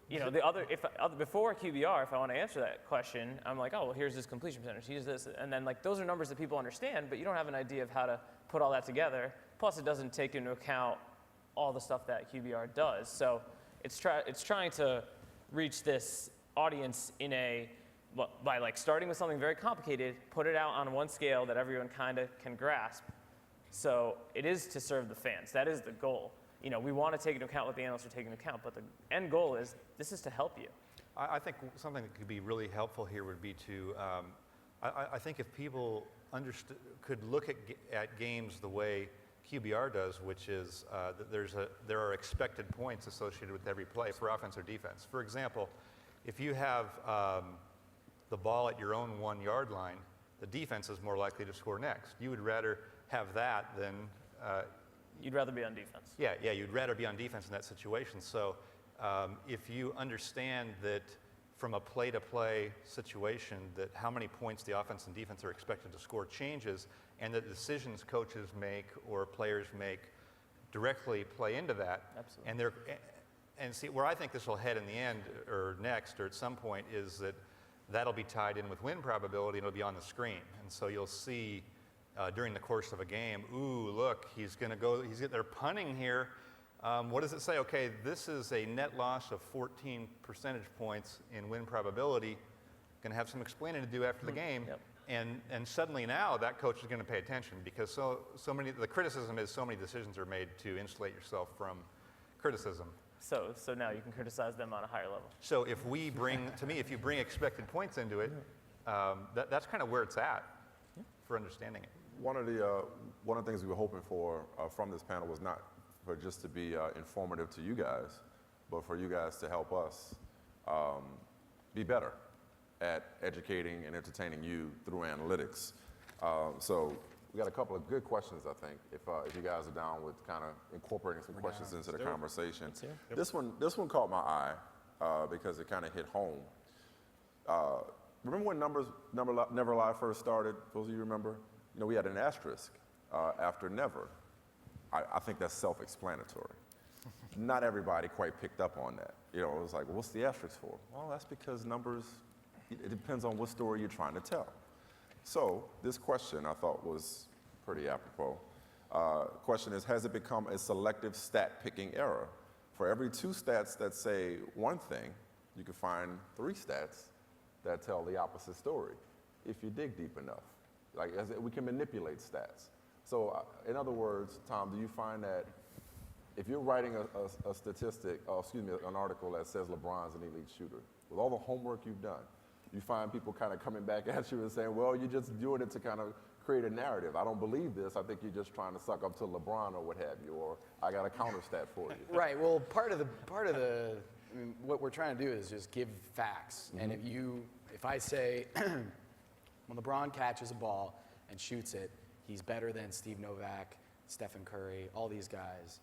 You know, before QBR, if I want to answer that question, I'm like, oh, well, here's his completion percentage, here's this, and then like those are numbers that people understand, but you don't have an idea of how to put all that together. Plus, it doesn't take into account all the stuff that QBR does. So it's trying to reach this audience by like starting with something very complicated, put it out on one scale that everyone kind of can grasp. So it is to serve the fans. That is the goal. You know, we want to take into account what the analysts are taking into account, but the end goal is this is to help you. I think something that could be really helpful here would be to, I think if people could look at games the way QBR does, which is that there are expected points associated with every play for offense or defense. For example, if you have the ball at your own 1-yard line, the defense is more likely to score next. You would rather have that than you'd rather be on defense. Yeah, you'd rather be on defense in that situation. So if you understand that from a play-to-play situation that how many points the offense and defense are expected to score changes, and the decisions coaches make or players make directly play into that. Absolutely. And see, where I think this will head in the end or next or at some point is that'll be tied in with win probability and it'll be on the screen. And so you'll see during the course of a game. Ooh, look, they're punting here. What does it say? Okay, this is a net loss of 14 percentage points in win probability. Going to have some explaining to do after the game. Yep. And suddenly now that coach is going to pay attention because the criticism is so many decisions are made to insulate yourself from criticism. So now you can criticize them on a higher level. So if you bring expected points into it, that's kind of where it's at for understanding it. One of the things we were hoping for from this panel was not for just to be informative to you guys, but for you guys to help us be better at educating and entertaining you through analytics. So we got a couple of good questions, I think, if you guys are down with kind of incorporating some questions into the conversation. Yep. This one caught my eye because it kind of hit home. Remember when Never Lie first started? Those of you remember? You know, we had an asterisk after Never. I think that's self-explanatory. Not everybody quite picked up on that. You know, it was like, well, what's the asterisk for? Well, that's because numbers, it depends on what story you're trying to tell. So this question I thought was pretty apropos. Question is, has it become a selective stat picking error? For every 2 stats that say one thing, you can find 3 stats that tell the opposite story if you dig deep enough. Like, we can manipulate stats. So in other words, Tom, do you find that if you're writing a statistic, an article that says LeBron's an elite shooter, with all the homework you've done, you find people kind of coming back at you and saying, well, you're just doing it to kind of create a narrative. I don't believe this. I think you're just trying to suck up to LeBron or what have you, or I got a counter stat for you. Right. Well, part of the what we're trying to do is just give facts. And if I say when LeBron catches a ball and shoots it, he's better than Steve Novak, Stephen Curry, all these guys.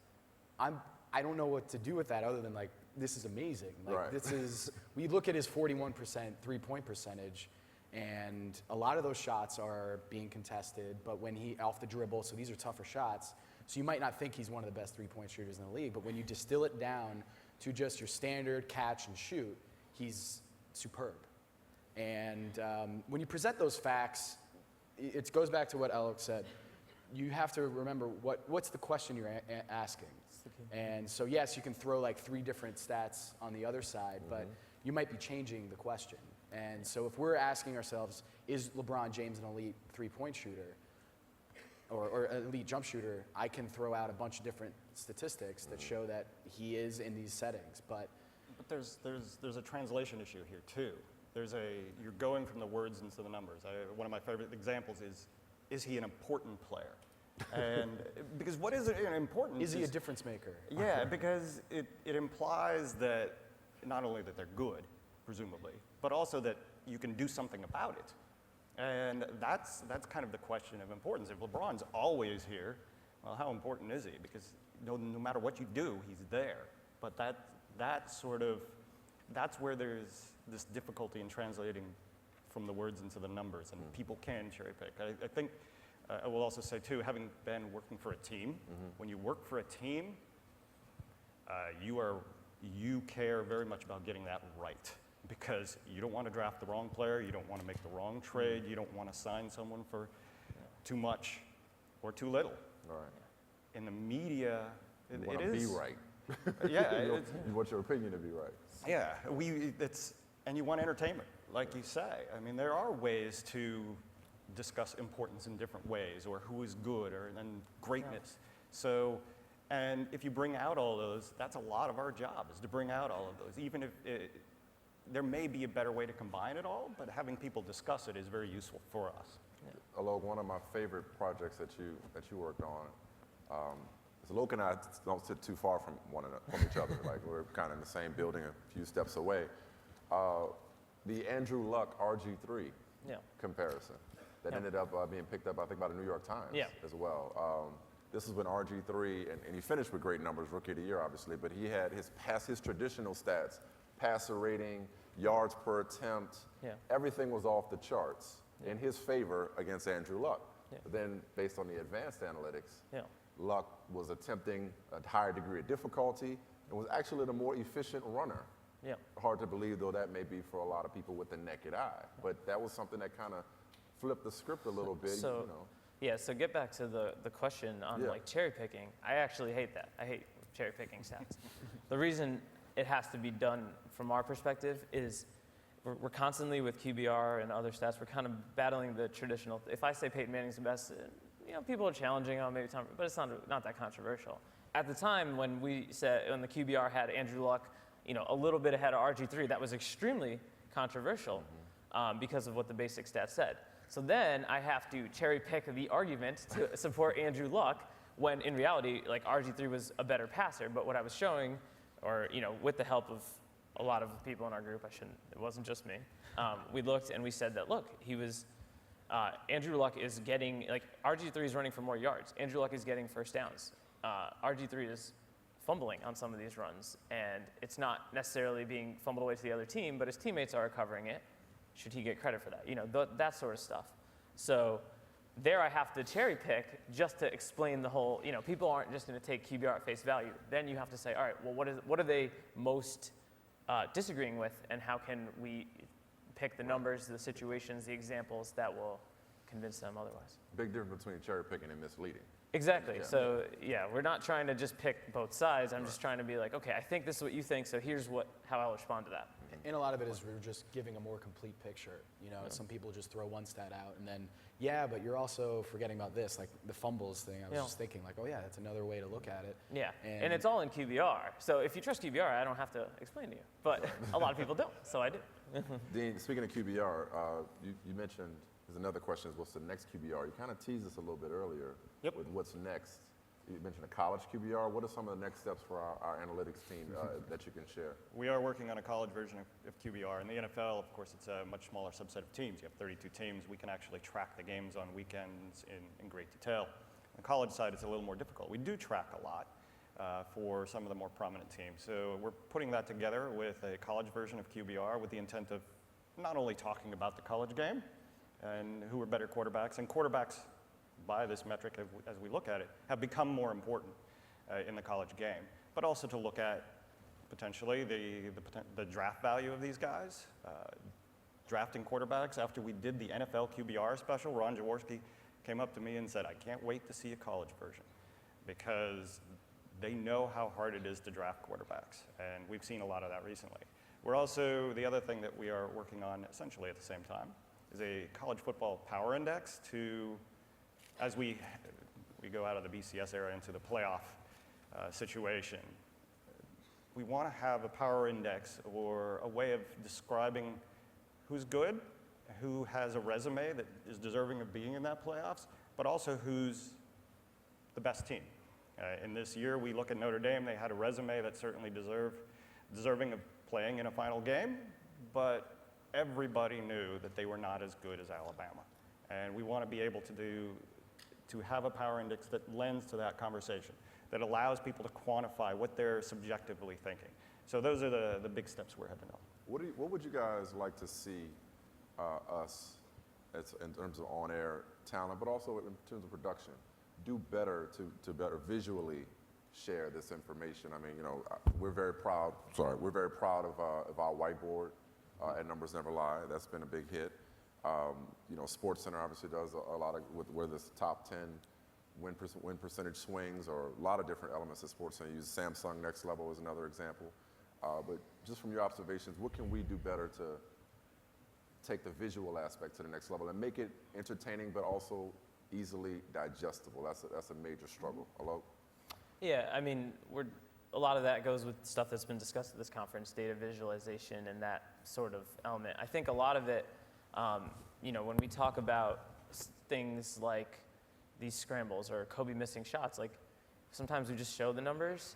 I don't know what to do with that other than like, this is amazing. Like, right. We look at his 41% three-point percentage, and a lot of those shots are being contested, but when he off the dribble, so these are tougher shots. So you might not think he's one of the best three-point shooters in the league, but when you distill it down to just your standard catch and shoot, he's superb. And when you present those facts, it goes back to what Alex said. You have to remember what's the question you're asking. And so yes, you can throw like 3 different stats on the other side, but you might be changing the question. And so if we're asking ourselves, is LeBron James an elite three-point shooter or an elite jump shooter, I can throw out a bunch of different statistics that show that he is in these settings. But there's a translation issue here too. You're going from the words into the numbers. One of my favorite examples is he an important player? And because what is an important? Is he a difference maker? Yeah, because it implies that not only that they're good, presumably, but also that you can do something about it. And that's kind of the question of importance. If LeBron's always here, well, how important is he? Because no matter what you do, he's there. But that's where there's this difficulty in translating from the words into the numbers, and people can cherry pick. I think I will also say too, having been working for a team, when you work for a team, you care very much about getting that right, because you don't want to draft the wrong player, you don't want to make the wrong trade, you don't want to sign someone for too much or too little. Right. In the media, you want to be right. Yeah, you want your opinion to be right. Yeah, and you want entertainment, like you say. I mean, there are ways to discuss importance in different ways, or who is good, and greatness. So, and if you bring out all those, that's a lot of our job, is to bring out all of those. Even if there may be a better way to combine it all, but having people discuss it is very useful for us. Alok, one of my favorite projects that you worked on, is Alok and I don't sit too far from each other. Like, we're kind of in the same building, a few steps away. The Andrew Luck RG3 comparison that ended up being picked up, I think, by the New York Times as well. This is when RG3, and he finished with great numbers, Rookie of the Year, obviously, but he had his traditional stats, passer rating, yards per attempt, everything was off the charts in his favor against Andrew Luck. But then, based on the advanced analytics, Luck was attempting a higher degree of difficulty and was actually the more efficient runner. Hard to believe, though, that may be for a lot of people with the naked eye. But that was something that kind of flipped the script a little bit. Yeah, so get back to the question on like cherry picking. I actually hate that. I hate cherry picking stats. The reason it has to be done from our perspective is we're constantly with QBR and other stats, we're kind of battling the traditional. If I say Peyton Manning's the best, people are challenging on maybe Tom, but it's not that controversial. At the time when the QBR had Andrew Luck, a little bit ahead of RG3, that was extremely controversial because of what the basic stats said. So then I have to cherry pick the argument to support Andrew Luck when in reality, like RG3 was a better passer. But what I was showing, or with the help of a lot of people in our group, it wasn't just me. We looked and we said that look, Andrew Luck is getting RG3 is running for more yards. Andrew Luck is getting first downs. RG3 is fumbling on some of these runs, and it's not necessarily being fumbled away to the other team, but his teammates are recovering it. Should he get credit for that? That sort of stuff. So there I have to cherry pick just to explain the whole, people aren't just going to take QBR at face value. Then you have to say, all right, well, what are they most disagreeing with, and how can we pick the numbers, the situations, the examples that will convince them otherwise? Big difference between cherry picking and misleading. Exactly. Yeah. So we're not trying to just pick both sides. I'm just trying to be like, okay, I think this is what you think, so here's how I'll respond to that. And a lot of it is we're just giving a more complete picture. Some people just throw one stat out and then, but you're also forgetting about this, like the fumbles thing. I was just thinking like, oh yeah, that's another way to look at it. Yeah, and it's all in QBR. So if you trust QBR, I don't have to explain to you. But a lot of people don't, so I do. Dean, speaking of QBR, you mentioned, there's another question, is what's the next QBR? You kind of teased us a little bit earlier with what's next. You mentioned a college QBR. What are some of the next steps for our analytics team that you can share? We are working on a college version of QBR. In the NFL, of course, it's a much smaller subset of teams. You have 32 teams. We can actually track the games on weekends in great detail. On the college side, it's a little more difficult. We do track a lot for some of the more prominent teams. So we're putting that together with a college version of QBR with the intent of not only talking about the college game and who are better quarterbacks, and quarterbacks by this metric, as we look at it, have become more important in the college game, but also to look at potentially the draft value of these guys. Drafting quarterbacks, after we did the NFL QBR special, Ron Jaworski came up to me and said, I can't wait to see a college version, because they know how hard it is to draft quarterbacks, and we've seen a lot of that recently. We're also, the other thing that we are working on essentially at the same time is a college football power index as we go out of the BCS era into the playoff situation. We want to have a power index or a way of describing who's good, who has a resume that is deserving of being in that playoffs, but also who's the best team. In this year, we look at Notre Dame. They had a resume that certainly deserving of playing in a final game, but everybody knew that they were not as good as Alabama. And we want to be able to have a power index that lends to that conversation, that allows people to quantify what they're subjectively thinking. So those are the big steps we're heading on. What would you guys like to see us, in terms of on-air talent, but also in terms of production, do better to better visually share this information? I mean, we're very proud of our whiteboard at Numbers Never Lie. That's been a big hit. SportsCenter obviously does a lot of where this top 10 win percentage swings, or a lot of different elements that SportsCenter use. Samsung Next Level is another example. But just from your observations, what can we do better to take the visual aspect to the next level and make it entertaining but also easily digestible? That's a major struggle. Hello? Yeah, I mean, a lot of that goes with stuff that's been discussed at this conference, data visualization and that sort of element. I think a lot of it, when we talk about things like these scrambles or Kobe missing shots, like sometimes we just show the numbers,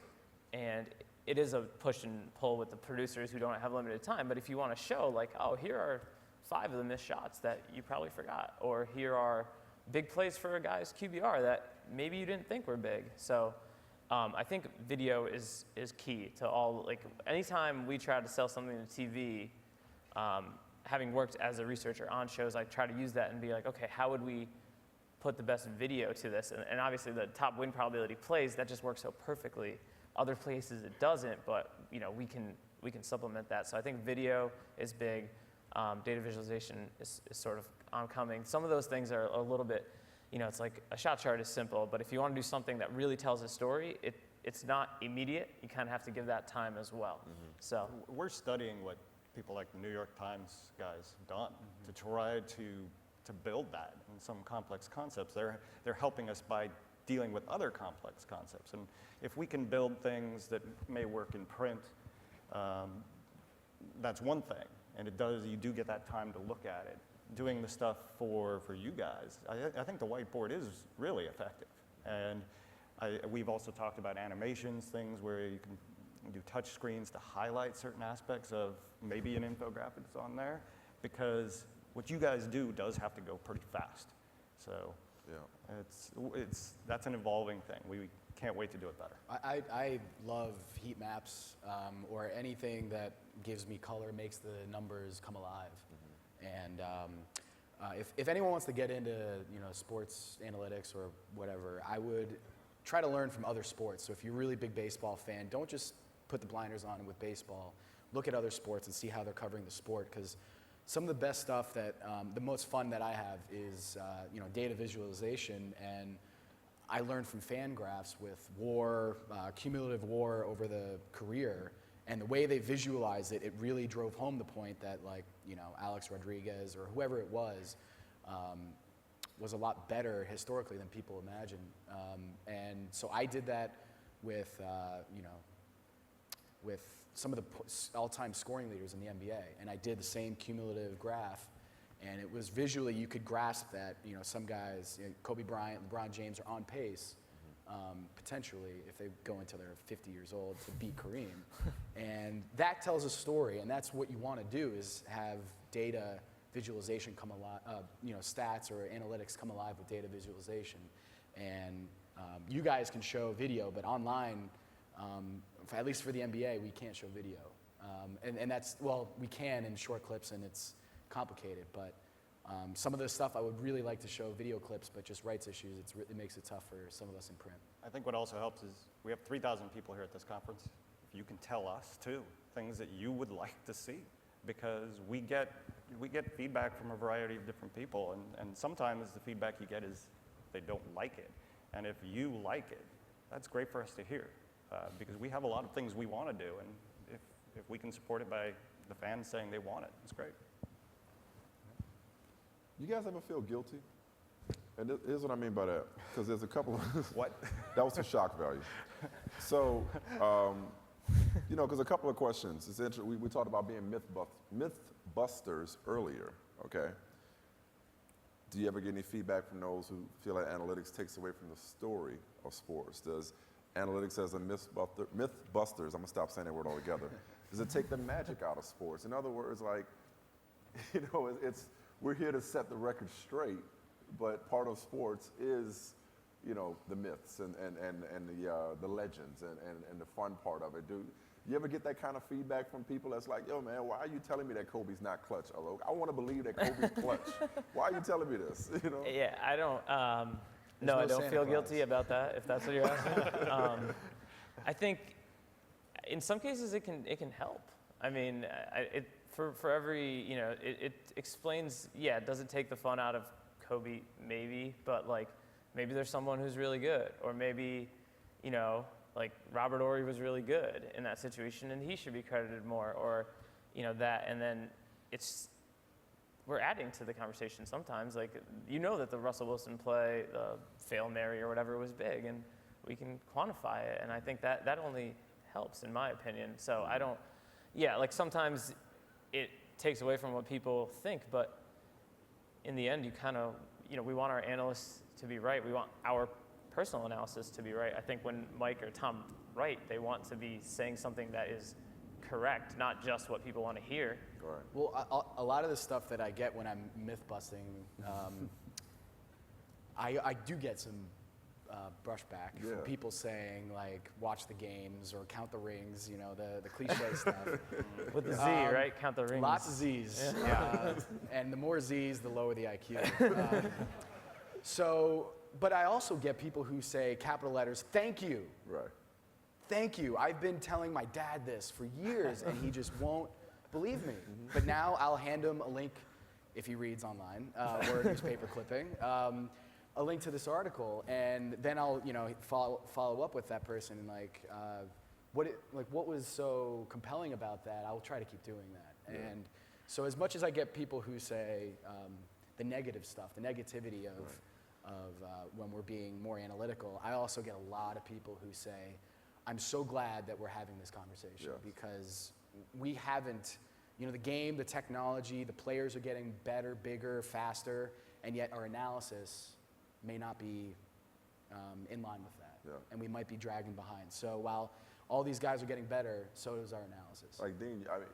and it is a push and pull with the producers who don't have limited time. But if you want to show, like, oh, here are 5 of the missed shots that you probably forgot, or here are big plays for a guy's QBR that maybe you didn't think were big. So I think video is key to all. Like, anytime we try to sell something to TV, having worked as a researcher on shows, I try to use that and be like, okay, how would we put the best video to this? And obviously the top win probability plays, that just works so perfectly. Other places it doesn't, but we can supplement that. So I think video is big. Data visualization is sort of oncoming. Some of those things are a little bit you know, it's like a shot chart is simple, but if you want to do something that really tells a story, it's not immediate. You kind of have to give that time as well. So we're studying what people like the New York Times guys have done to try to build that in some complex concepts. They're helping us by dealing with other complex concepts. And if we can build things that may work in print, that's one thing. And you do get that time to look at it. Doing the stuff for you guys, I think the whiteboard is really effective. And we've also talked about animations, things where you can do touch screens to highlight certain aspects of maybe an infographic that's on there, because what you guys do does have to go pretty fast. So that's an evolving thing. We can't wait to do it better. I love heat maps or anything that gives me color, makes the numbers come alive. And if anyone wants to get into sports analytics or whatever, I would try to learn from other sports. So if you're a really big baseball fan, don't just put the blinders on with baseball. Look at other sports and see how they're covering the sport, because some of the best stuff that, the most fun that I have is data visualization, and I learned from fan graphs with WAR, cumulative WAR over the career, and the way they visualize it, it really drove home the point that Alex Rodriguez or whoever it was a lot better historically than people imagine. And so I did that with some of the all-time scoring leaders in the NBA, and I did the same cumulative graph, and it was visually, you could grasp that some guys, Kobe Bryant, LeBron James are on pace, potentially, if they go until they're 50 years old, to beat Kareem. And that tells a story, and that's what you want to do, is have data visualization come alive, stats or analytics come alive with data visualization. And you guys can show video, but online, at least for the NBA, we can't show video. And that's, well, we can in short clips, and it's complicated, but some of the stuff I would really like to show video clips, but just rights issues, it makes it tough for some of us in print. I think what also helps is we have 3,000 people here at this conference. If you can tell us, too, things that you would like to see, because we get feedback from a variety of different people, and sometimes the feedback you get is they don't like it. And if you like it, that's great for us to hear, because we have a lot of things we want to do, and if we can support it by the fans saying they want it, it's great. You guys ever feel guilty? And here's what I mean by that, because there's a couple of... What? That was for shock value. So, because a couple of questions. It's interesting. We talked about being myth busters earlier, okay? Do you ever get any feedback from those who feel like analytics takes away from the story of sports? Does analytics as a myth busters, I'm going to stop saying that word altogether, does it take the magic out of sports? In other words, we're here to set the record straight, but part of sports is, the myths and the legends and the fun part of it. Do you ever get that kind of feedback from people that's like, yo, man, why are you telling me that Kobe's not clutch? I want to believe that Kobe's clutch. Why are you telling me this? Yeah, I don't. No, I don't feel guilty about that, if that's what you're asking. I think in some cases it can help. I mean, for every, it explains, does it take the fun out of Kobe? Maybe, but maybe there's someone who's really good, or maybe, Robert Horry was really good in that situation and he should be credited more, or, that, and then we're adding to the conversation sometimes. That the Russell Wilson play, the Fail Mary or whatever was big, and we can quantify it, and I think that only helps, in my opinion. So I don't, sometimes it takes away from what people think, but in the end, you kind of, we want our analysts to be right. We want our personal analysis to be right. I think when Mike or Tom write, they want to be saying something that is correct, not just what people want to hear. Right. Well, a lot of the stuff that I get when I'm myth busting, I do get some brushback from people saying watch the games or count the rings, the cliche stuff. With the Z, right? Count the rings. Lots of Z's. Yeah. And the more Z's, the lower the IQ. But I also get people who say capital letters, thank you. Right. Thank you. I've been telling my dad this for years, and he just won't believe me. But now I'll hand him a link if he reads online or a newspaper clipping. a link to this article, and then I'll, you know, follow up with that person and like, what was so compelling about that? I'll try to keep doing that. Yeah. And so as much as I get people who say the negative stuff, the negativity of when we're being more analytical, I also get a lot of people who say, I'm so glad that we're having this conversation because we haven't, you know, the game, the technology, the players are getting better, bigger, faster, and yet our analysis may not be in line with that. Yeah. And we might be dragging behind. So while all these guys are getting better, so does our analysis. Like Dean, I mean,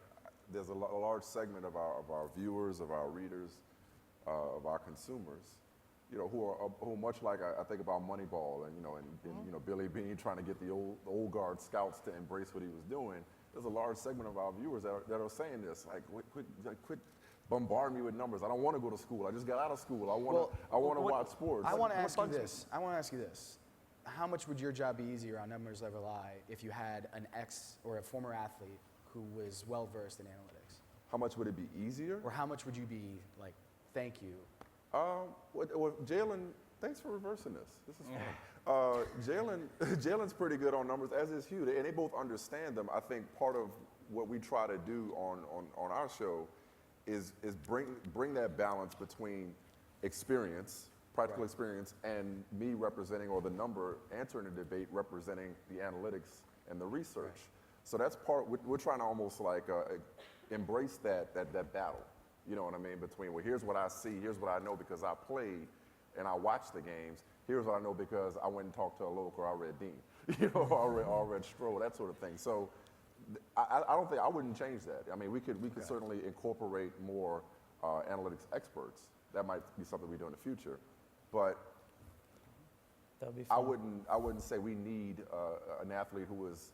there's a large segment of our viewers, of our readers, of our consumers, you know, who are much like I think about Moneyball and you know Billy Beane trying to get the old guard scouts to embrace what he was doing. There's a large segment of our viewers that are saying this, like, quit bombarding me with numbers. I don't want to go to school. I just got out of school. I want to watch sports. I want to ask you this. I want to ask you this. How much would your job be easier on Numbers Never Lie if you had an ex or a former athlete who was well versed in analytics? How much would it be easier? Or how much would you be like, thank you? Well, Jalen, thanks for reversing this. This is fun. Jalen's pretty good on numbers, as is Hugh, and they both understand them. I think part of what we try to do on our show is bring that balance between experience, practical experience, and me representing, or the number answering the debate representing the analytics and the research. Right. So that's part. We're trying to almost like embrace that battle. You know what I mean? Between, well, here's what I see, here's what I know because I played and I watched the games. Here's what I know because I went and talked to a local, or I read Dean, you know, or read Stroh, that sort of thing. So I don't think, I wouldn't change that. I mean, we could certainly incorporate more analytics experts. That might be something we do in the future. But that'd be fun. I wouldn't say we need an athlete who is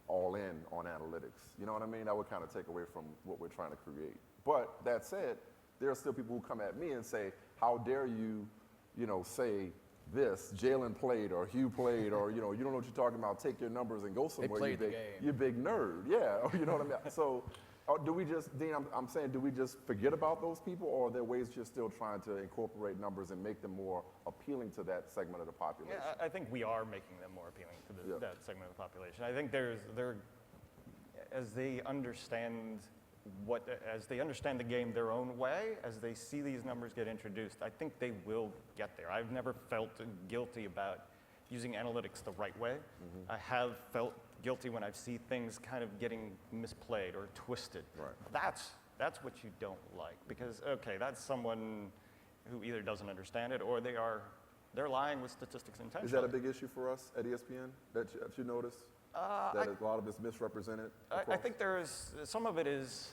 all in on analytics. You know what I mean? That would kind of take away from what we're trying to create. But that said, there are still people who come at me and say, how dare you, you know, say this, Jalen played or Hugh played, or, you know, you don't know what you're talking about, take your numbers and go somewhere. They played the game. You big nerd, yeah, you know what I mean? So do we just, Dean, I'm saying, do we just forget about those people, or are there ways you're still trying to incorporate numbers and make them more appealing to that segment of the population? Yeah, I think we are making them more appealing to that segment of the population. I think as they understand the game their own way, as they see these numbers get introduced, I think they will get there. I've never felt guilty about using analytics the right way. I have felt guilty when I see things kind of getting misplayed or twisted. Right. That's what you don't like, because okay, that's someone who either doesn't understand it or they're lying with statistics intentionally. Is that a big issue for us at ESPN that you notice? That a lot of it's misrepresented? I think some of it is,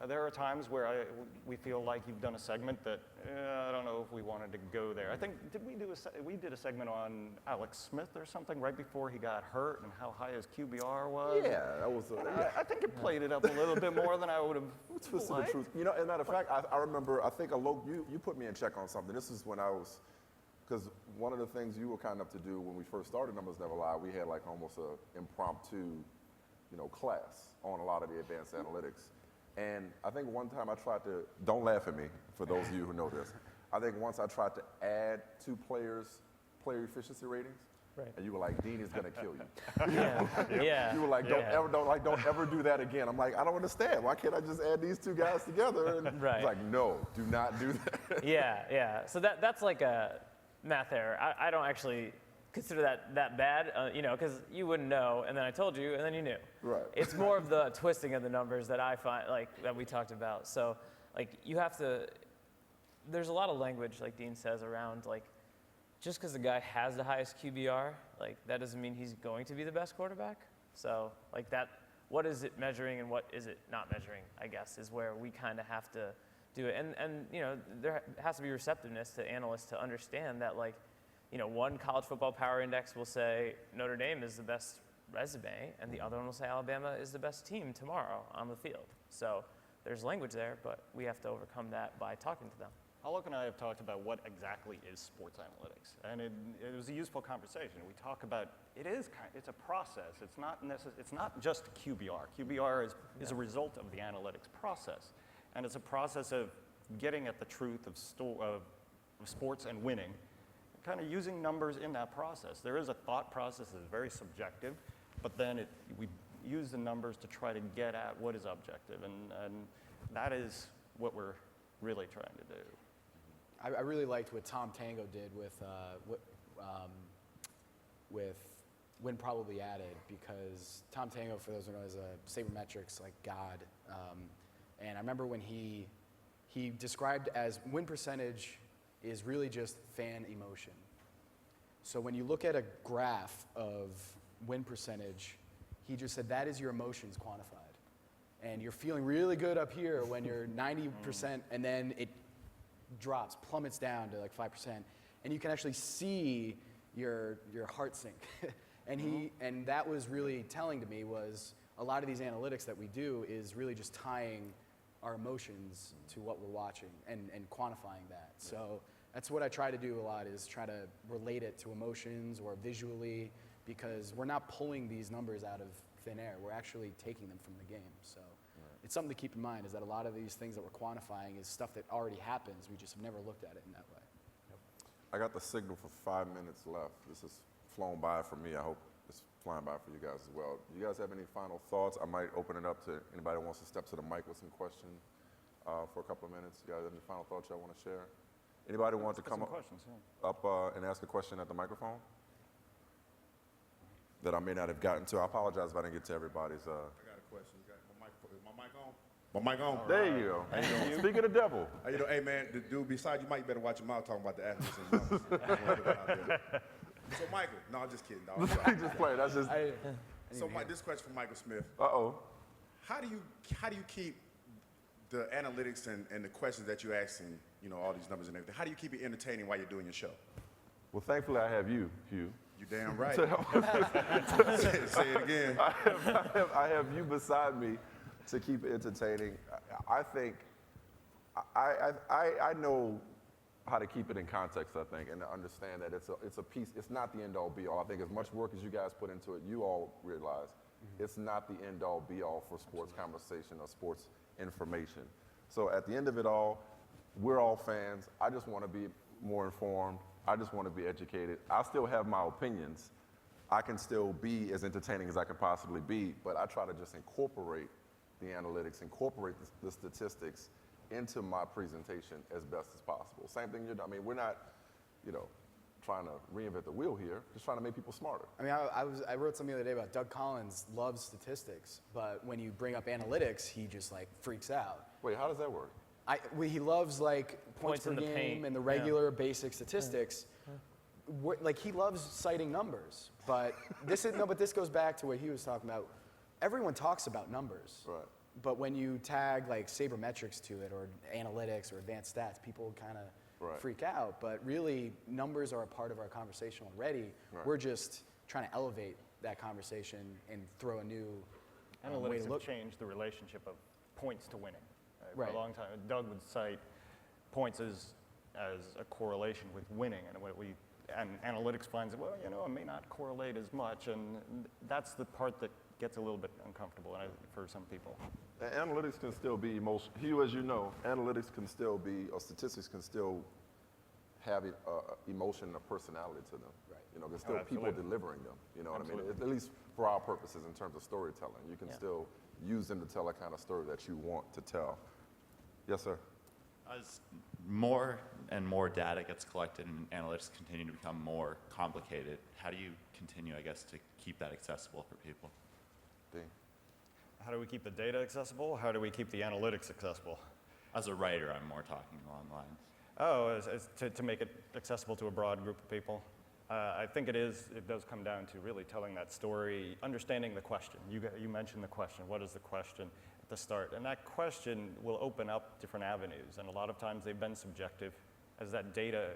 there are times where we feel like you've done a segment that, I don't know if we wanted to go there. I think, we did a segment on Alex Smith or something right before he got hurt and how high his QBR was. Yeah, that was I think it played it up a little bit more than I would have twisted the truth. You know, as a matter of fact, I remember, I think you put me in check on something. This is when I was, because one of the things you were kind enough to do when we first started Numbers Never Lie, we had like almost an impromptu, you know, class on a lot of the advanced analytics. And I think one time I tried to, don't laugh at me for those of you who know this, I think once I tried to add 2 player efficiency ratings, and you were like, Dean is gonna kill you. You were like, don't ever do that again. I'm like, I don't understand. Why can't I just add these 2 guys together? And it's like, no, do not do that. Yeah. So that's like a math error. I don't actually consider that bad, you know, because you wouldn't know, and then I told you, and then you knew. Right. It's more of the twisting of the numbers that I find, like, that we talked about. So, like, you have to, there's a lot of language, like Dean says, around, like, just because the guy has the highest QBR, like, that doesn't mean he's going to be the best quarterback. So, like, that, what is it measuring and what is it not measuring, I guess, is where we kind of have to do it. And you know, there has to be receptiveness to analysts to understand that, like, you know, one college football power index will say Notre Dame is the best resume, and the other one will say Alabama is the best team tomorrow on the field. So there's language there, but we have to overcome that by talking to them. Alok and I have talked about what exactly is sports analytics, and it was a useful conversation. We talk about it's a process. It's not just QBR. QBR is a result of the analytics process, and it's a process of getting at the truth of sports and winning. kind of using numbers in that process. There is a thought process that's very subjective, but then we use the numbers to try to get at what is objective, and that is what we're really trying to do. I really liked what Tom Tango did with When Probably Added, because Tom Tango, for those who know, is a sabermetrics like god, and I remember when he described as win percentage is really just fan emotion. So when you look at a graph of win percentage, he just said that is your emotions quantified. And you're feeling really good up here when you're 90%, and then it drops, plummets down to like 5%. And you can actually see your heart sink. And that was really telling to me, was a lot of these analytics that we do is really just tying our emotions to what we're watching and quantifying that. So that's what I try to do a lot, is try to relate it to emotions or visually, because we're not pulling these numbers out of thin air. We're actually taking them from the game. So it's something to keep in mind, is that a lot of these things that we're quantifying is stuff that already happens. We just have never looked at it in that way. I got the signal for 5 minutes left. This has flown by for me. I hope it's flying by for you guys as well. Do you guys have any final thoughts? I might open it up to anybody who wants to step to the mic with some questions for a couple of minutes. You guys have any final thoughts y'all want to share? Anybody want to come up and ask a question at the microphone that I may not have gotten to? I apologize if I didn't get to everybody's. I got a question. Is my mic on? My mic on? There you go. How you doing? Speaking of the devil. Hey, hey, man, the dude beside you, Mike, better watch your mouth talking about the athletes and numbers. So, Michael, no, I'm just kidding, dog. Just play. That's just. So, Mike, this question for Michael Smith. Uh-oh. How do you keep the analytics and the questions that you're asking, you know, all these numbers and everything, how do you keep it entertaining while you're doing your show? Well, thankfully, I have you, Hugh. You damn right. Say it again. I have you beside me to keep it entertaining. I think I know how to keep it in context, I think, and to understand that it's a piece. It's not the end-all, be-all. I think as much work as you guys put into it, you all realize it's not the end-all, be-all for sports conversation or sports information. So at the end of it all, we're all fans. I just want to be more informed. I just want to be educated. I still have my opinions. I can still be as entertaining as I can possibly be, but I try to just incorporate the analytics, incorporate the statistics into my presentation as best as possible. Same thing, I mean, we're not, trying to reinvent the wheel here, just trying to make people smarter. I mean, I wrote something the other day about Doug Collins loves statistics, but when you bring up analytics, he just like freaks out. Wait, how does that work? He loves like points per in the game paint. and the regular basic statistics. Like he loves citing numbers, but this goes back to what he was talking about. Everyone talks about numbers, right? But when you tag like sabermetrics to it or analytics or advanced stats, people kind of freak out. But really, numbers are a part of our conversation already. Right. We're just trying to elevate that conversation and throw a new way Analytics to look. have changed the relationship of points to winning. Right. For a long time, Doug would cite points as a correlation with winning, and analytics finds that, well, it may not correlate as much, and that's the part that gets a little bit uncomfortable for some people. Analytics can still be emotion. Hugh, as you know, analytics can still be, or statistics can still have emotion or personality to them. Right. There's still people delivering them. You know what I mean? At least for our purposes in terms of storytelling, you can still use them to tell a kind of story that you want to tell. Yes, sir. As more and more data gets collected and analytics continue to become more complicated, how do you continue, I guess, to keep that accessible for people? Dean? How do we keep the data accessible? How do we keep the analytics accessible? As a writer, I'm more talking along the lines. Oh, to make it accessible to a broad group of people. I think it does come down to really telling that story, understanding the question. You mentioned the question. What is the question at the start? And that question will open up different avenues. And a lot of times they've been subjective, as that data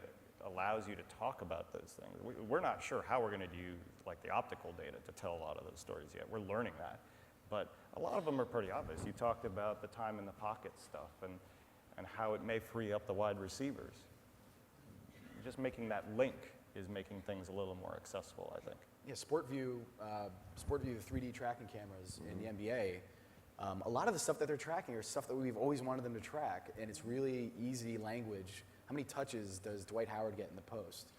allows you to talk about those things. We're not sure how we're going to use like the optical data to tell a lot of those stories yet. We're learning that. But a lot of them are pretty obvious. You talked about the time in the pocket stuff and how it may free up the wide receivers. Just making that link is making things a little more accessible, I think. Yeah, SportView, the 3D tracking cameras in the NBA, a lot of the stuff that they're tracking are stuff that we've always wanted them to track, and it's really easy language. How many touches does Dwight Howard get in the post?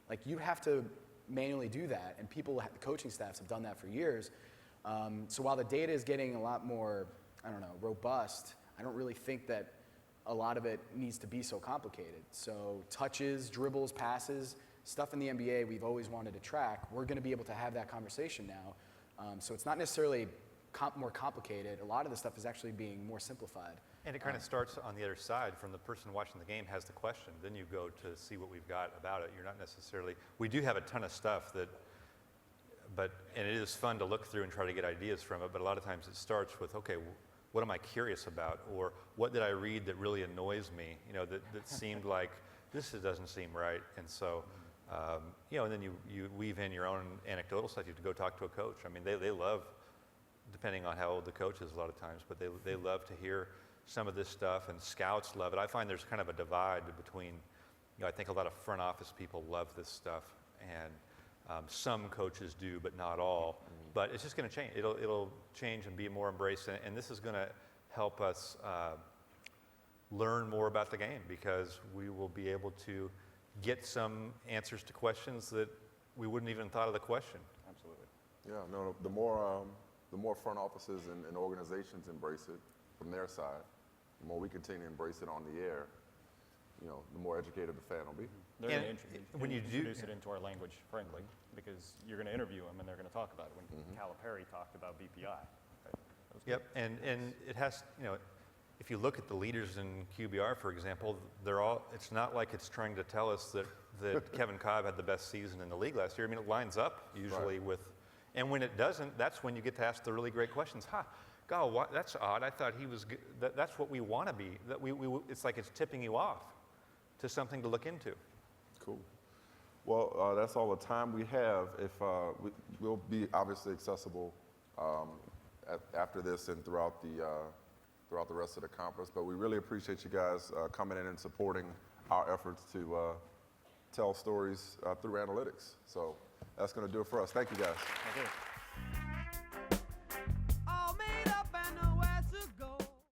Like, you have to manually do that, and the coaching staffs have done that for years. So while the data is getting a lot more, I don't know, robust, I don't really think that a lot of it needs to be so complicated. So touches, dribbles, passes, stuff in the NBA we've always wanted to track, we're going to be able to have that conversation now. So it's not necessarily more complicated. A lot of the stuff is actually being more simplified. And it kind of starts on the other side. From the person watching the game has the question, then you go to see what we've got about it. You're not necessarily, we do have a ton of stuff and it is fun to look through and try to get ideas from it, but a lot of times it starts with, okay, what am I curious about? Or what did I read that really annoys me? You know, that seemed like, this doesn't seem right. And so, you know, and then you weave in your own anecdotal stuff. You have to go talk to a coach. I mean, they love, depending on how old the coach is a lot of times, but they love to hear some of this stuff, and scouts love it. I find there's kind of a divide between, you know, I think a lot of front office people love this stuff, and some coaches do, but not all. But it's just going to change. It'll change and be more embraced, and this is going to help us learn more about the game, because we will be able to get some answers to questions that we wouldn't even thought of the question. Absolutely. Yeah, no, the more front offices and organizations embrace it from their side, the more we continue to embrace it on the air, you know, the more educated the fan will be. They're going to introduce it into our language, frankly, because you're going to interview them and they're going to talk about it. When Calipari talked about BPI. Yep, and it has, you know, if you look at the leaders in QBR, for example, it's not like it's trying to tell us that Kevin Cobb had the best season in the league last year. I mean, it lines up usually with, and when it doesn't, that's when you get to ask the really great questions. God, that's odd. I thought he was good. That's what we want to be. That it's like it's tipping you off to something to look into. Cool. Well, that's all the time we have. We'll be obviously accessible after this and throughout the rest of the conference. But we really appreciate you guys coming in and supporting our efforts to tell stories through analytics. So that's going to do it for us. Thank you, guys. Thank you.